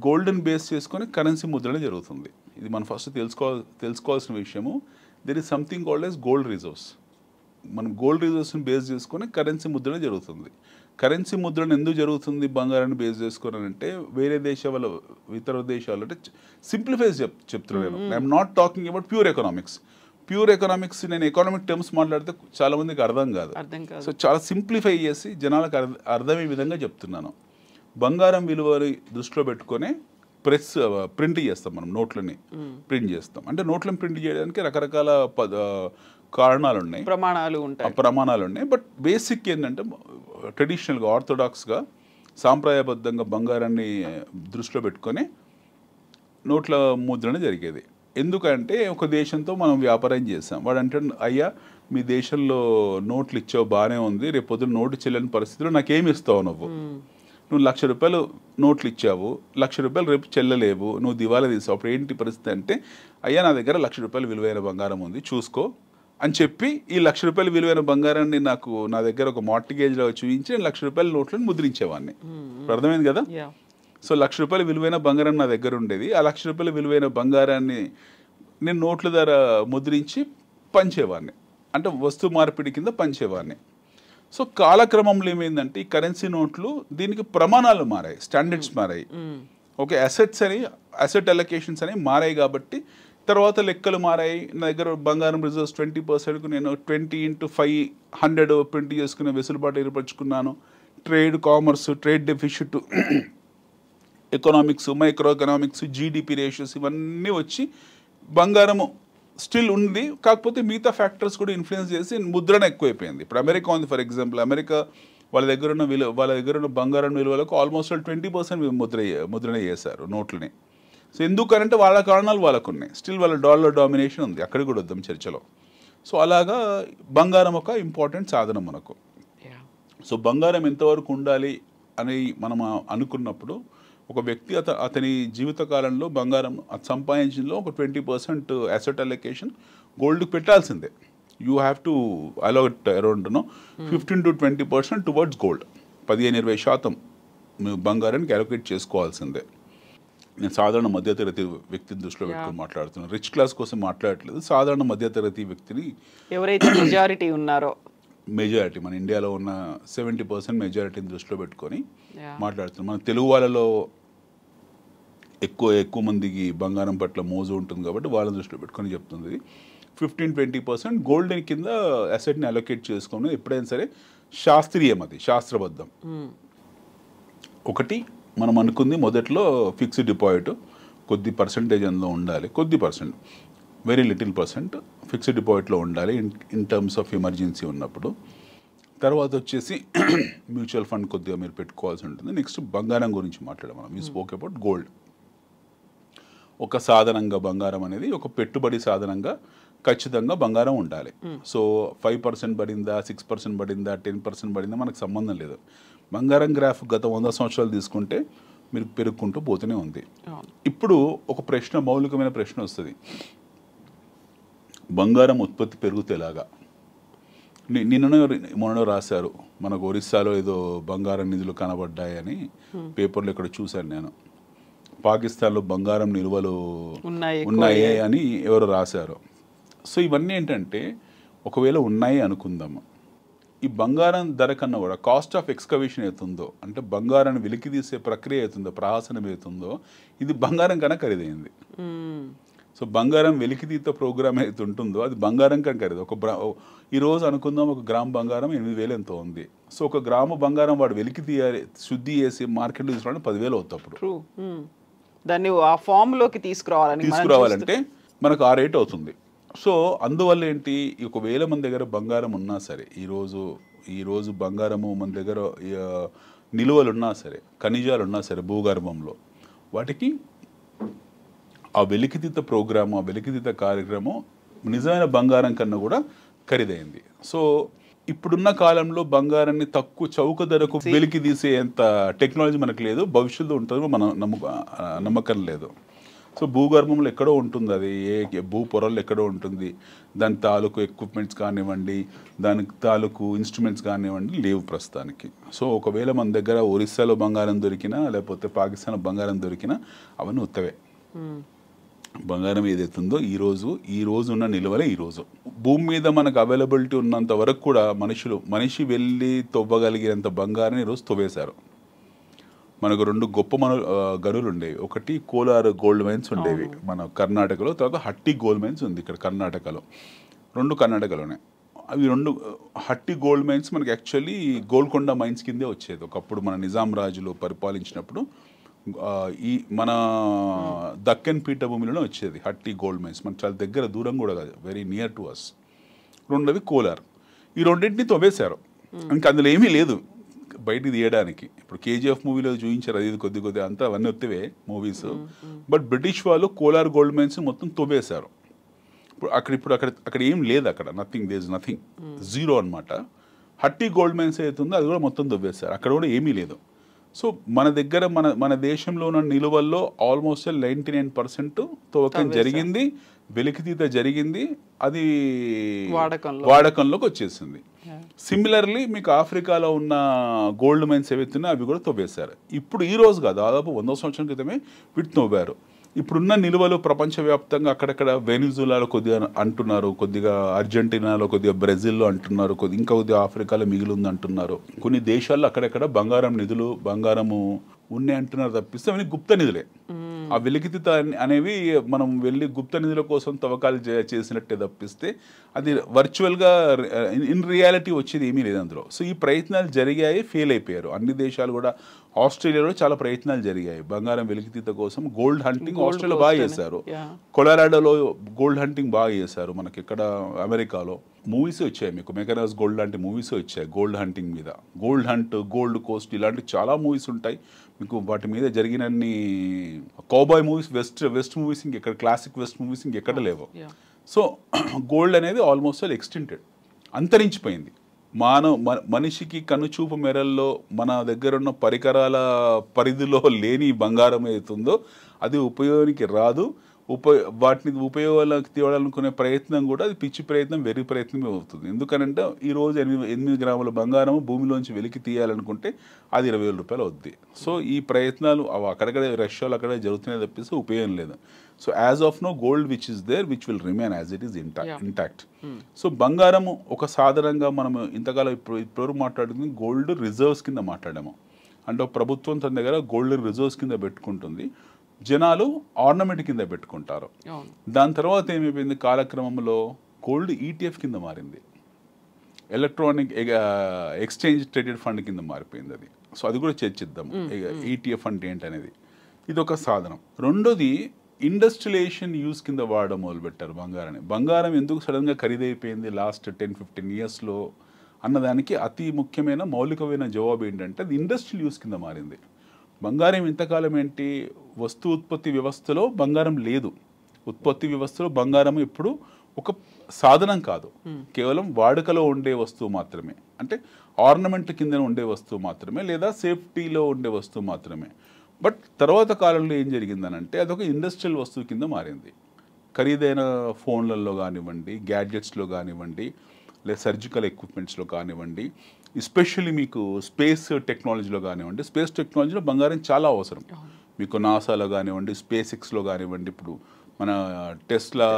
గోల్డ్ని బేస్ చేసుకొని కరెన్సీ ముద్రణ జరుగుతుంది. ఇది మనం ఫస్ట్ తెలుసుకోవాల్సిన విషయము. There is something called as gold reserves. మనం గోల్డ్ రిజర్వ్స్ని బేస్ చేసుకొని కరెన్సీ ముద్రణ జరుగుతుంది. కరెన్సీ ముద్రణ ఎందుకు జరుగుతుంది బంగారాన్ని బేస్ చేసుకొని అంటే, వేరే దేశాల ఇతర దేశాలు అంటే సింప్లిఫైజ్ చెప్తున్నాను. I'm not talking about pure economics. Pure economics నేను ఎకనామిక్ టర్మ్స్ మాట్లాడితే చాలా మందికి అర్థం కాదు. సో చాలా సింప్లిఫై చేసి జనాలకు అర్థమయ్యే విధంగా చెప్తున్నాను. బంగారం విలువని దృష్టిలో పెట్టుకొని ప్రింట్ చేస్తాం, మనం నోట్లని ప్రింట్ చేస్తాం. అంటే నోట్లను ప్రింట్ చేయడానికి రకరకాల కారణాలు ఉన్నాయి, ప్రమాణాలు ఉన్నాయి. బట్ బేసిక్ ఏంటంటే ట్రెడిషనల్గా, ఆర్థోడాక్స్గా, సాంప్రదాయబద్ధంగా బంగారాన్ని దృష్టిలో పెట్టుకొని నోట్ల ముద్రణ జరిగేది. ఎందుకంటే ఒక దేశంతో మనం వ్యాపారం చేసాం, వాడు అంటే అయ్యా మీ దేశంలో నోట్లు ఇచ్చావు బాగానే ఉంది, రేపు పొద్దున్న నోటు చెల్లని పరిస్థితిలో నాకేమి ఇస్తావు, నువ్వు 1,00,000 రూపాయలు నోట్లు ఇచ్చావు, 1,00,000 రూపాయలు రేపు చెల్లలేవు, నువ్వు దివాలా తీసావు, అప్పుడు ఏంటి పరిస్థితి అంటే, అయ్యా నా దగ్గర 1,00,000 రూపాయలు విలువైన బంగారం ఉంది చూసుకో అని చెప్పి ఈ 1,00,000 రూపాయలు విలువైన బంగారాన్ని నా దగ్గర ఒక మార్టిగేజ్లో చూపించి 1,00,000 రూపాయల నోట్లను ముద్రించేవాడిని. అర్థమైంది కదా? సో 1,00,000 రూపాయల విలువైన బంగారం నా దగ్గర ఉండేది. ఆ 1,00,000 రూపాయల విలువైన బంగారాన్ని నేను నోట్ల ద్వారా ముద్రించి పంచేవాడిని, అంటే వస్తు మార్పిడి కింద పంచేవాడిని. సో కాలక్రమంలో ఏమైందంటే ఈ కరెన్సీ నోట్లు దీనికి ప్రమాణాలు మారాయి, స్టాండర్డ్స్ మారాయి. ఓకే, అసెట్ అలొకేషన్స్ అనేవి మారాయి కాబట్టి తర్వాత లెక్కలు మారాయి. నా దగ్గర బంగారం రిజర్వ్స్ 20%కు నేను 20x500 ప్రింట్ చేసుకునే వెసులుబాటు ఏర్పరచుకున్నాను. Trade, commerce, trade deficit, economics, micro economics, GDP ratios ఇవన్నీ వచ్చి బంగారము స్టిల్ ఉంది. కాకపోతే మిగతా ఫ్యాక్టర్స్ కూడా ఇన్ఫ్లుయెన్స్ చేసి ముద్రణ ఎక్కువైపోయింది. ఇప్పుడు అమెరికా ఉంది ఫర్ ఎగ్జాంపుల్. అమెరికా వాళ్ళ దగ్గర ఉన్న బంగారం విలువలకు ఆల్మోస్ట్ 20% ముద్రణ చేశారు నోట్లని. సో ఎందుకనంటే వాళ్ళ కారణాలు వాళ్ళకు ఉన్నాయి. స్టిల్ వాళ్ళ డాలర్ డామినేషన్ ఉంది. అక్కడికి కూడా వద్దాం చర్చలో. సో అలాగా బంగారం ఒక ఇంపార్టెంట్ సాధనం మనకు. సో బంగారం ఎంతవరకు ఉండాలి అని మనం అనుకున్నప్పుడు ఒక వ్యక్తి అతని జీవితకాలంలో బంగారం సంపాదించిందో ఒక 20% అసెట్ అలొకేషన్ గోల్డ్కి పెట్టాల్సిందే. You have to allot around 15 to 20% towards gold. 15-20% బంగారానికి అలొకేట్ చేసుకోవాల్సిందే. నేను సాధారణ మధ్యతరగతి వ్యక్తిని దృష్టిలో పెట్టుకొని మాట్లాడుతున్నాను. రిచ్ క్లాస్ కోసం మాట్లాడట్లేదు. సాధారణ మధ్యతరగతి వ్యక్తిని, ఎవరైతే మెజారిటీ ఉన్నారో, మెజారిటీ మన ఇండియాలో ఉన్న 70% మెజారిటీని దృష్టిలో పెట్టుకొని మాట్లాడుతున్నాం. మన తెలుగు వాళ్ళలో ఎక్కువ మందికి బంగారం పట్ల మోజు ఉంటుంది కాబట్టి వాళ్ళని దృష్టిలో పెట్టుకొని చెప్తుంది. 15-20% గోల్డ్ కింద అసెట్ని అలొకేట్ చేసుకుని ఎప్పుడైనా సరే శాస్త్రీయం, అది శాస్త్రబద్ధం. ఒకటి మనం అనుకుంది మొదట్లో ఫిక్స్డ్ డిపాజిట్ కొద్ది పర్సంటేజ్ అందులో ఉండాలి, కొద్ది percent, very little percent fixed డిపాజిట్లో ఉండాలి ఇన్ టర్మ్స్ ఆఫ్ ఎమర్జెన్సీ ఉన్నప్పుడు. తర్వాత వచ్చేసి మ్యూచువల్ ఫండ్ కొద్దిగా మీరు పెట్టుకోవాల్సి ఉంటుంది. నెక్స్ట్ బంగారం గురించి మాట్లాడాం మనం. We spoke about gold. ఒక సాధనంగా బంగారం అనేది ఒక పెట్టుబడి సాధనంగా ఖచ్చితంగా బంగారం ఉండాలి. సో 5% పడిందా, 6% పడిందా, 10% పడిందా మనకు సంబంధం లేదు. బంగారం గ్రాఫ్ గత 100 సంవత్సరాలు తీసుకుంటే మీరు పెరుగుకుంటూ పోతూనే ఉంది. ఇప్పుడు ఒక ప్రశ్న, మౌలికమైన ప్రశ్న వస్తుంది, బంగారం ఉత్పత్తి పెరుగుతే ఎలాగా? మొన్న రాశారు మనకు ఒరిస్సాలో ఏదో బంగారం నిధులు కనబడ్డాయని పేపర్లో ఇక్కడ చూశాను నేను. పాకిస్తాన్లో బంగారం నిల్వలు ఉన్నాయి అని ఎవరు రాశారు. సో ఇవన్నీ ఏంటంటే ఒకవేళ ఉన్నాయి అనుకుందాము, ఈ బంగారం ధర కన్నా కూడా కాస్ట్ ఆఫ్ ఎక్స్కవేషన్ అవుతుందో, అంటే బంగారాన్ని వెలికి తీసే ప్రక్రియ అవుతుందో, ప్రహాసనం అవుతుందో, ఇది బంగారం కన్నా ఖరీదైంది. సో బంగారం వెలికితీత ప్రోగ్రామ్ అయితే ఉంటుందో అది బంగారం కన్నా ఖరీదు. ఈరోజు అనుకుందాం ఒక గ్రామ్ బంగారం 8,000 ఎంతో ఉంది. సో ఒక గ్రాము బంగారం వాడు వెలికి తీయాలి, శుద్ధి చేసి మార్కెట్లో తీసుకోవాలంటే 10,000 అవుతుంది. అప్పుడు దాన్ని ఆ ఫామ్లోకి తీసుకురావాలంటే మనకు ఆ రేట్ అవుతుంది. సో అందువల్ల ఏంటి, ఒకవేళ మన దగ్గర బంగారం ఉన్నా సరే, ఈరోజు బంగారము మన దగ్గర నిలువలు ఉన్నా సరే, ఖనిజాలు ఉన్నా సరే భూగర్భంలో, వాటికి ఆ వెలికితీత ప్రోగ్రాము, ఆ వెలికితీత కార్యక్రమం నిజమైన బంగారం కన్నా కూడా ఖరీదైంది. సో ఇప్పుడున్న కాలంలో బంగారాన్ని తక్కువ చౌక ధరకు వెలికి తీసేంత టెక్నాలజీ మనకు లేదు. భవిష్యత్తులో ఉంటుందో మన నమ్మకం లేదు. సో భూగర్భంలో ఎక్కడో ఉంటుంది, అది భూ పొరల్లో ఎక్కడో ఉంటుంది. దాని తాలూకు ఎక్విప్మెంట్స్ కానివ్వండి, దానికి తాలూకు ఇన్స్ట్రుమెంట్స్ కానివ్వండి లేవు ప్రస్తుతానికి. సో ఒకవేళ మన దగ్గర ఒరిస్సాలో బంగారం దొరికినా, లేకపోతే పాకిస్తాన్లో బంగారం దొరికినా అవన్నీ ఉత్తవే. బంగారం ఏదైతుందో ఈ రోజు ఉన్న నిలువలే ఈరోజు భూమి మీద మనకు అవైలబిలిటీ ఉన్నంత వరకు కూడా మనిషి వెళ్ళి తవ్వగలిగినంత బంగారాన్ని ఈరోజు తవ్వేశారు. మనకు 2 గొప్ప గనులు ఉండేవి. ఒకటి కోలార్ గోల్డ్ మైన్స్ ఉండేవి మన కర్ణాటకలో, తర్వాత హట్టి గోల్డ్ మైన్స్ ఉంది ఇక్కడ కర్ణాటకలో. 2 కర్ణాటకలోనే. అవి 2 హట్టి గోల్డ్ మైన్స్ మనకి యాక్చువల్లీ గోల్కొండ మైన్స్ కిందే వచ్చేది ఒకప్పుడు మన నిజాం రాజులు పరిపాలించినప్పుడు. ఈ మన దక్కన్ పీఠభూమిలోనే వచ్చేది హట్టి గోల్డ్ మైన్స్. మన చాలా దగ్గర, దూరం కూడా కాదు, very near to us. 2 Kolar. ఈ 2 తవ్వేశారు. ఇంకా అందులో ఏమీ లేదు బయటికి తీయడానికి. ఇప్పుడు కేజీఎఫ్ మూవీలో చూపించారు, అది కొద్ది అంతా అవన్నీ వస్తేవే మూవీస్. బట్ బ్రిటిష్ వాళ్ళు కోలార్ గోల్డ్ మైన్స్ మొత్తం తవ్వేశారు. ఇప్పుడు అక్కడ ఏం లేదు, అక్కడ nothing, there is nothing, zero అనమాట. హట్టి గోల్డ్ మైన్స్ అవుతుందో అది కూడా మొత్తం తవ్వేశారు, అక్కడ కూడా ఏమీ లేదు. సో మన దగ్గర మన దేశంలో ఉన్న నిలువల్లో ఆల్మోస్ట్ 99% తవ్వకం జరిగింది, వెలికితీత జరిగింది, అది వాడకంలోకి వచ్చేసింది. సిమిలర్లీ మీకు ఆఫ్రికాలో ఉన్న గోల్డ్ మైన్స్ ఏవైతున్నాయో అవి కూడా తవ్వేశారు. ఇప్పుడు ఈ రోజు కాదు, దాదాపు 100 సంవత్సరాల క్రితమే వీటిని తవ్వారు. ఇప్పుడున్న నిల్వలు ప్రపంచవ్యాప్తంగా అక్కడక్కడ వెనిజులాలో కొద్దిగా అంటున్నారు, కొద్దిగా అర్జెంటీనాలో, కొద్దిగా బ్రెజిల్లో అంటున్నారు, ఇంకా కొద్దిగా ఆఫ్రికాలో మిగిలి ఉంది అంటున్నారు. కొన్ని దేశాల్లో అక్కడక్కడ బంగారం నిధులు, బంగారము ఉన్నాయి అంటున్నారు తప్పిస్తే అవన్నీ గుప్త నిధులే. ఆ వెలికితీత అనేవి మనం వెళ్ళి గుప్త నిధుల కోసం తవ్వకాలు చేసినట్టే తప్పిస్తే అది వర్చువల్గా ఇన్ రియాలిటీ వచ్చేది ఏమీ లేదు అందులో. సో ఈ ప్రయత్నాలు జరిగాయి, ఫెయిల్ అయిపోయారు. అన్ని దేశాలు కూడా, ఆస్ట్రేలియాలో చాలా ప్రయత్నాలు జరిగాయి బంగారం వెలికితీత కోసం. గోల్డ్ హంటింగ్ ఆస్ట్రేలియా బాగా చేశారు, కొలరాడోలో గోల్డ్ హంటింగ్ బాగా చేశారు. మనకి ఇక్కడ అమెరికాలో మూవీస్ వచ్చాయి, మీకు మెకనస్ గోల్డ్ లాంటి మూవీస్ వచ్చాయి గోల్డ్ హంటింగ్ మీద. గోల్డ్ హంట్, గోల్డ్ కోస్ట్ ఇలాంటి చాలా మూవీస్ ఉంటాయి మీకు. వాటి మీద జరిగినన్ని కౌబాయ్ మూవీస్, వెస్ట్ మూవీస్ ఇంకెక్కడ, క్లాసిక్ వెస్ట్ మూవీస్ ఇంకెక్కడ లేవు. సో గోల్డ్ అనేది ఆల్మోస్ట్ ఆల్ ఎక్స్టింటెడ్, అంతరించిపోయింది. మనిషికి కనుచూపు మేరల్లో మన దగ్గర ఉన్న పరికరాల పరిధిలో లేని బంగారం ఏతుందో అది ఉపయోగానికి రాదు. వాటిని ఉపయోగాలకు తేవాలనుకునే ప్రయత్నం కూడా అది పిచ్చి ప్రయత్నం, వెర్రి ప్రయత్నమే అవుతుంది. ఎందుకనంటే ఈరోజు 8 గ్రాముల బంగారం భూమిలోంచి వెలికి తీయాలనుకుంటే అది 20,000 రూపాయలు అవుద్ది. సో ఈ ప్రయత్నాలు అక్కడక్కడ రష్యాలో అక్కడ జరుగుతున్నాయి తప్పిస్తే ఉపయోగం లేదు. So as of no gold which is there which will remain as it is intact. సో బంగారము ఒక సాధారణంగా మనం ఇంతకాలం ఇప్పుడు మాట్లాడుతుంది గోల్డ్ రిజర్వ్స్ కింద మాట్లాడాము. అంటే ప్రభుత్వం తన దగ్గర గోల్డ్ రిజర్వ్స్ కింద పెట్టుకుంటుంది, జనాలు ఆర్నమెంట్ కింద పెట్టుకుంటారు. దాని తర్వాత ఏమైపోయింది, కాలక్రమంలో గోల్డ్ ఈటీఎఫ్ కింద మారింది, ఎలక్ట్రానిక్ ఎక్స్చేంజ్ ట్రేడెడ్ ఫండ్ కింద మారిపోయింది అది. సో అది కూడా చర్చిద్దాం ఈటీఎఫ్ అంటే ఏంటనేది. ఇది ఒక సాధనం. రెండోది ఇండస్ట్రియలైజేషన్ యూస్ కింద వాడడం మొదలుపెట్టారు బంగారాన్ని. బంగారం ఎందుకు సడన్గా ఖరీదైపోయింది లాస్ట్ 10-15 ఇయర్స్లో అన్నదానికి అతి ముఖ్యమైన మౌలికమైన జవాబు ఏంటంటే అది ఇండస్ట్రియల్ యూస్ కింద మారింది. బంగారం ఇంతకాలం ఏంటి, వస్తు ఉత్పత్తి వ్యవస్థలో బంగారం లేదు. ఉత్పత్తి వ్యవస్థలో బంగారం ఇప్పుడు ఒక సాధనం కాదు, కేవలం వాడుకలో ఉండే వస్తువు మాత్రమే. అంటే ఆర్నమెంట్ కింద ఉండే వస్తువు మాత్రమే, లేదా సేఫ్టీలో ఉండే వస్తువు మాత్రమే. బట్ తర్వాత కాలంలో ఏం జరిగిందనంటే అదొక ఇండస్ట్రియల్ వస్తువు కింద మారింది. ఖరీదైన ఫోన్లలో కానివ్వండి, గ్యాడ్జెట్స్లో కానివ్వండి, లేదా సర్జికల్ ఎక్విప్మెంట్స్లో కానివ్వండి, ఎస్పెషల్లీ మీకు స్పేస్ టెక్నాలజీలో కానివ్వండి. స్పేస్ టెక్నాలజీలో బంగారం చాలా అవసరం. మీకు నాసాలో కానివ్వండి, స్పేస్ ఎక్స్లో కానివ్వండి, ఇప్పుడు మన Tesla,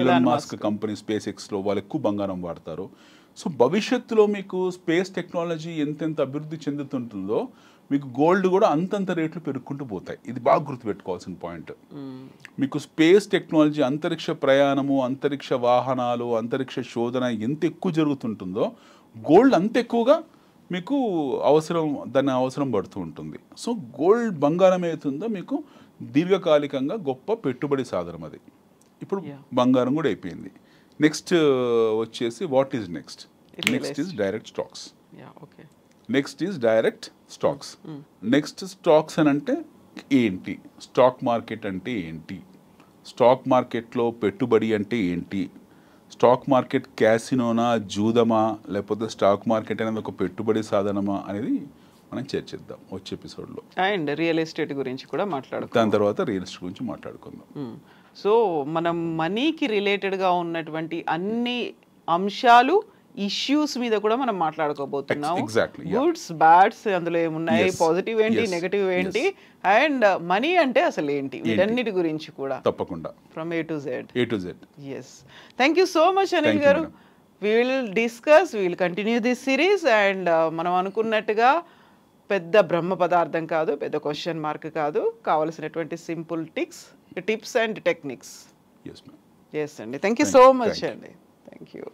Elon Musk company space ఎక్స్లో వాళ్ళు ఎక్కువ బంగారం వాడతారు. సో భవిష్యత్తులో మీకు స్పేస్ టెక్నాలజీ ఎంతెంత అభివృద్ధి చెందుతుంటుందో మీకు గోల్డ్ కూడా అంతంత రేట్లు పెరుగుకుంటూ పోతాయి. ఇది బాగా గుర్తుపెట్టుకోవాల్సిన పాయింట్. మీకు స్పేస్ టెక్నాలజీ, అంతరిక్ష ప్రయాణము, అంతరిక్ష వాహనాలు, అంతరిక్ష శోధన ఎంత ఎక్కువ జరుగుతుంటుందో గోల్డ్ అంత ఎక్కువగా మీకు దాని అవసరం పడుతూ ఉంటుంది. సో గోల్డ్, బంగారం ఏతుందో మీకు దీర్ఘకాలికంగా గొప్ప పెట్టుబడి సాధనం అది. ఇప్పుడు బంగారం కూడా అయిపోయింది. నెక్స్ట్ వచ్చేసి what is next is direct stocks. Next is direct stocks. Next stocks అని అంటే ఏంటి, స్టాక్ మార్కెట్ అంటే ఏంటి, స్టాక్ మార్కెట్లో పెట్టుబడి అంటే ఏంటి, స్టాక్ మార్కెట్ క్యాసినోనా, జూదమా, లేకపోతే స్టాక్ మార్కెట్ అనేది ఒక పెట్టుబడి సాధనమా అనేది మనం చర్చిద్దాం వచ్చే ఎపిసోడ్లో. అండ్ రియల్ ఎస్టేట్ గురించి కూడా మాట్లాడుకుందాం. దాని తర్వాత రియల్ ఎస్టేట్ గురించి మాట్లాడుకుందాం. సో మనం మనీకి రిలేటెడ్గా ఉన్నటువంటి అన్ని అంశాలు, ఇష్యూస్ మీద కూడా మనం మాట్లాడుకోబోతున్నాం. గుడ్స్, బ్యాడ్స్ అందులో ఏమున్నాయి, పాజిటివ్ ఏంటి, నెగటివ్ ఏంటి, అండ్ మనీ అంటే అసలు ఏంటి, వీటన్నిటి గురించి కూడా తప్పకుండా from A to Z. Yes. Thank you so much Anil గారు. we will continue this series, and మనం అనుకున్నట్టుగా పెద్ద బ్రహ్మ పదార్థం కాదు, పెద్ద క్వశ్చన్ మార్క్ కాదు, కావాల్సినటువంటి simple tips and techniques. Yes, ma'am. Yes అండి. థ్యాంక్ యూ సో మచ్ అండి. Thank you.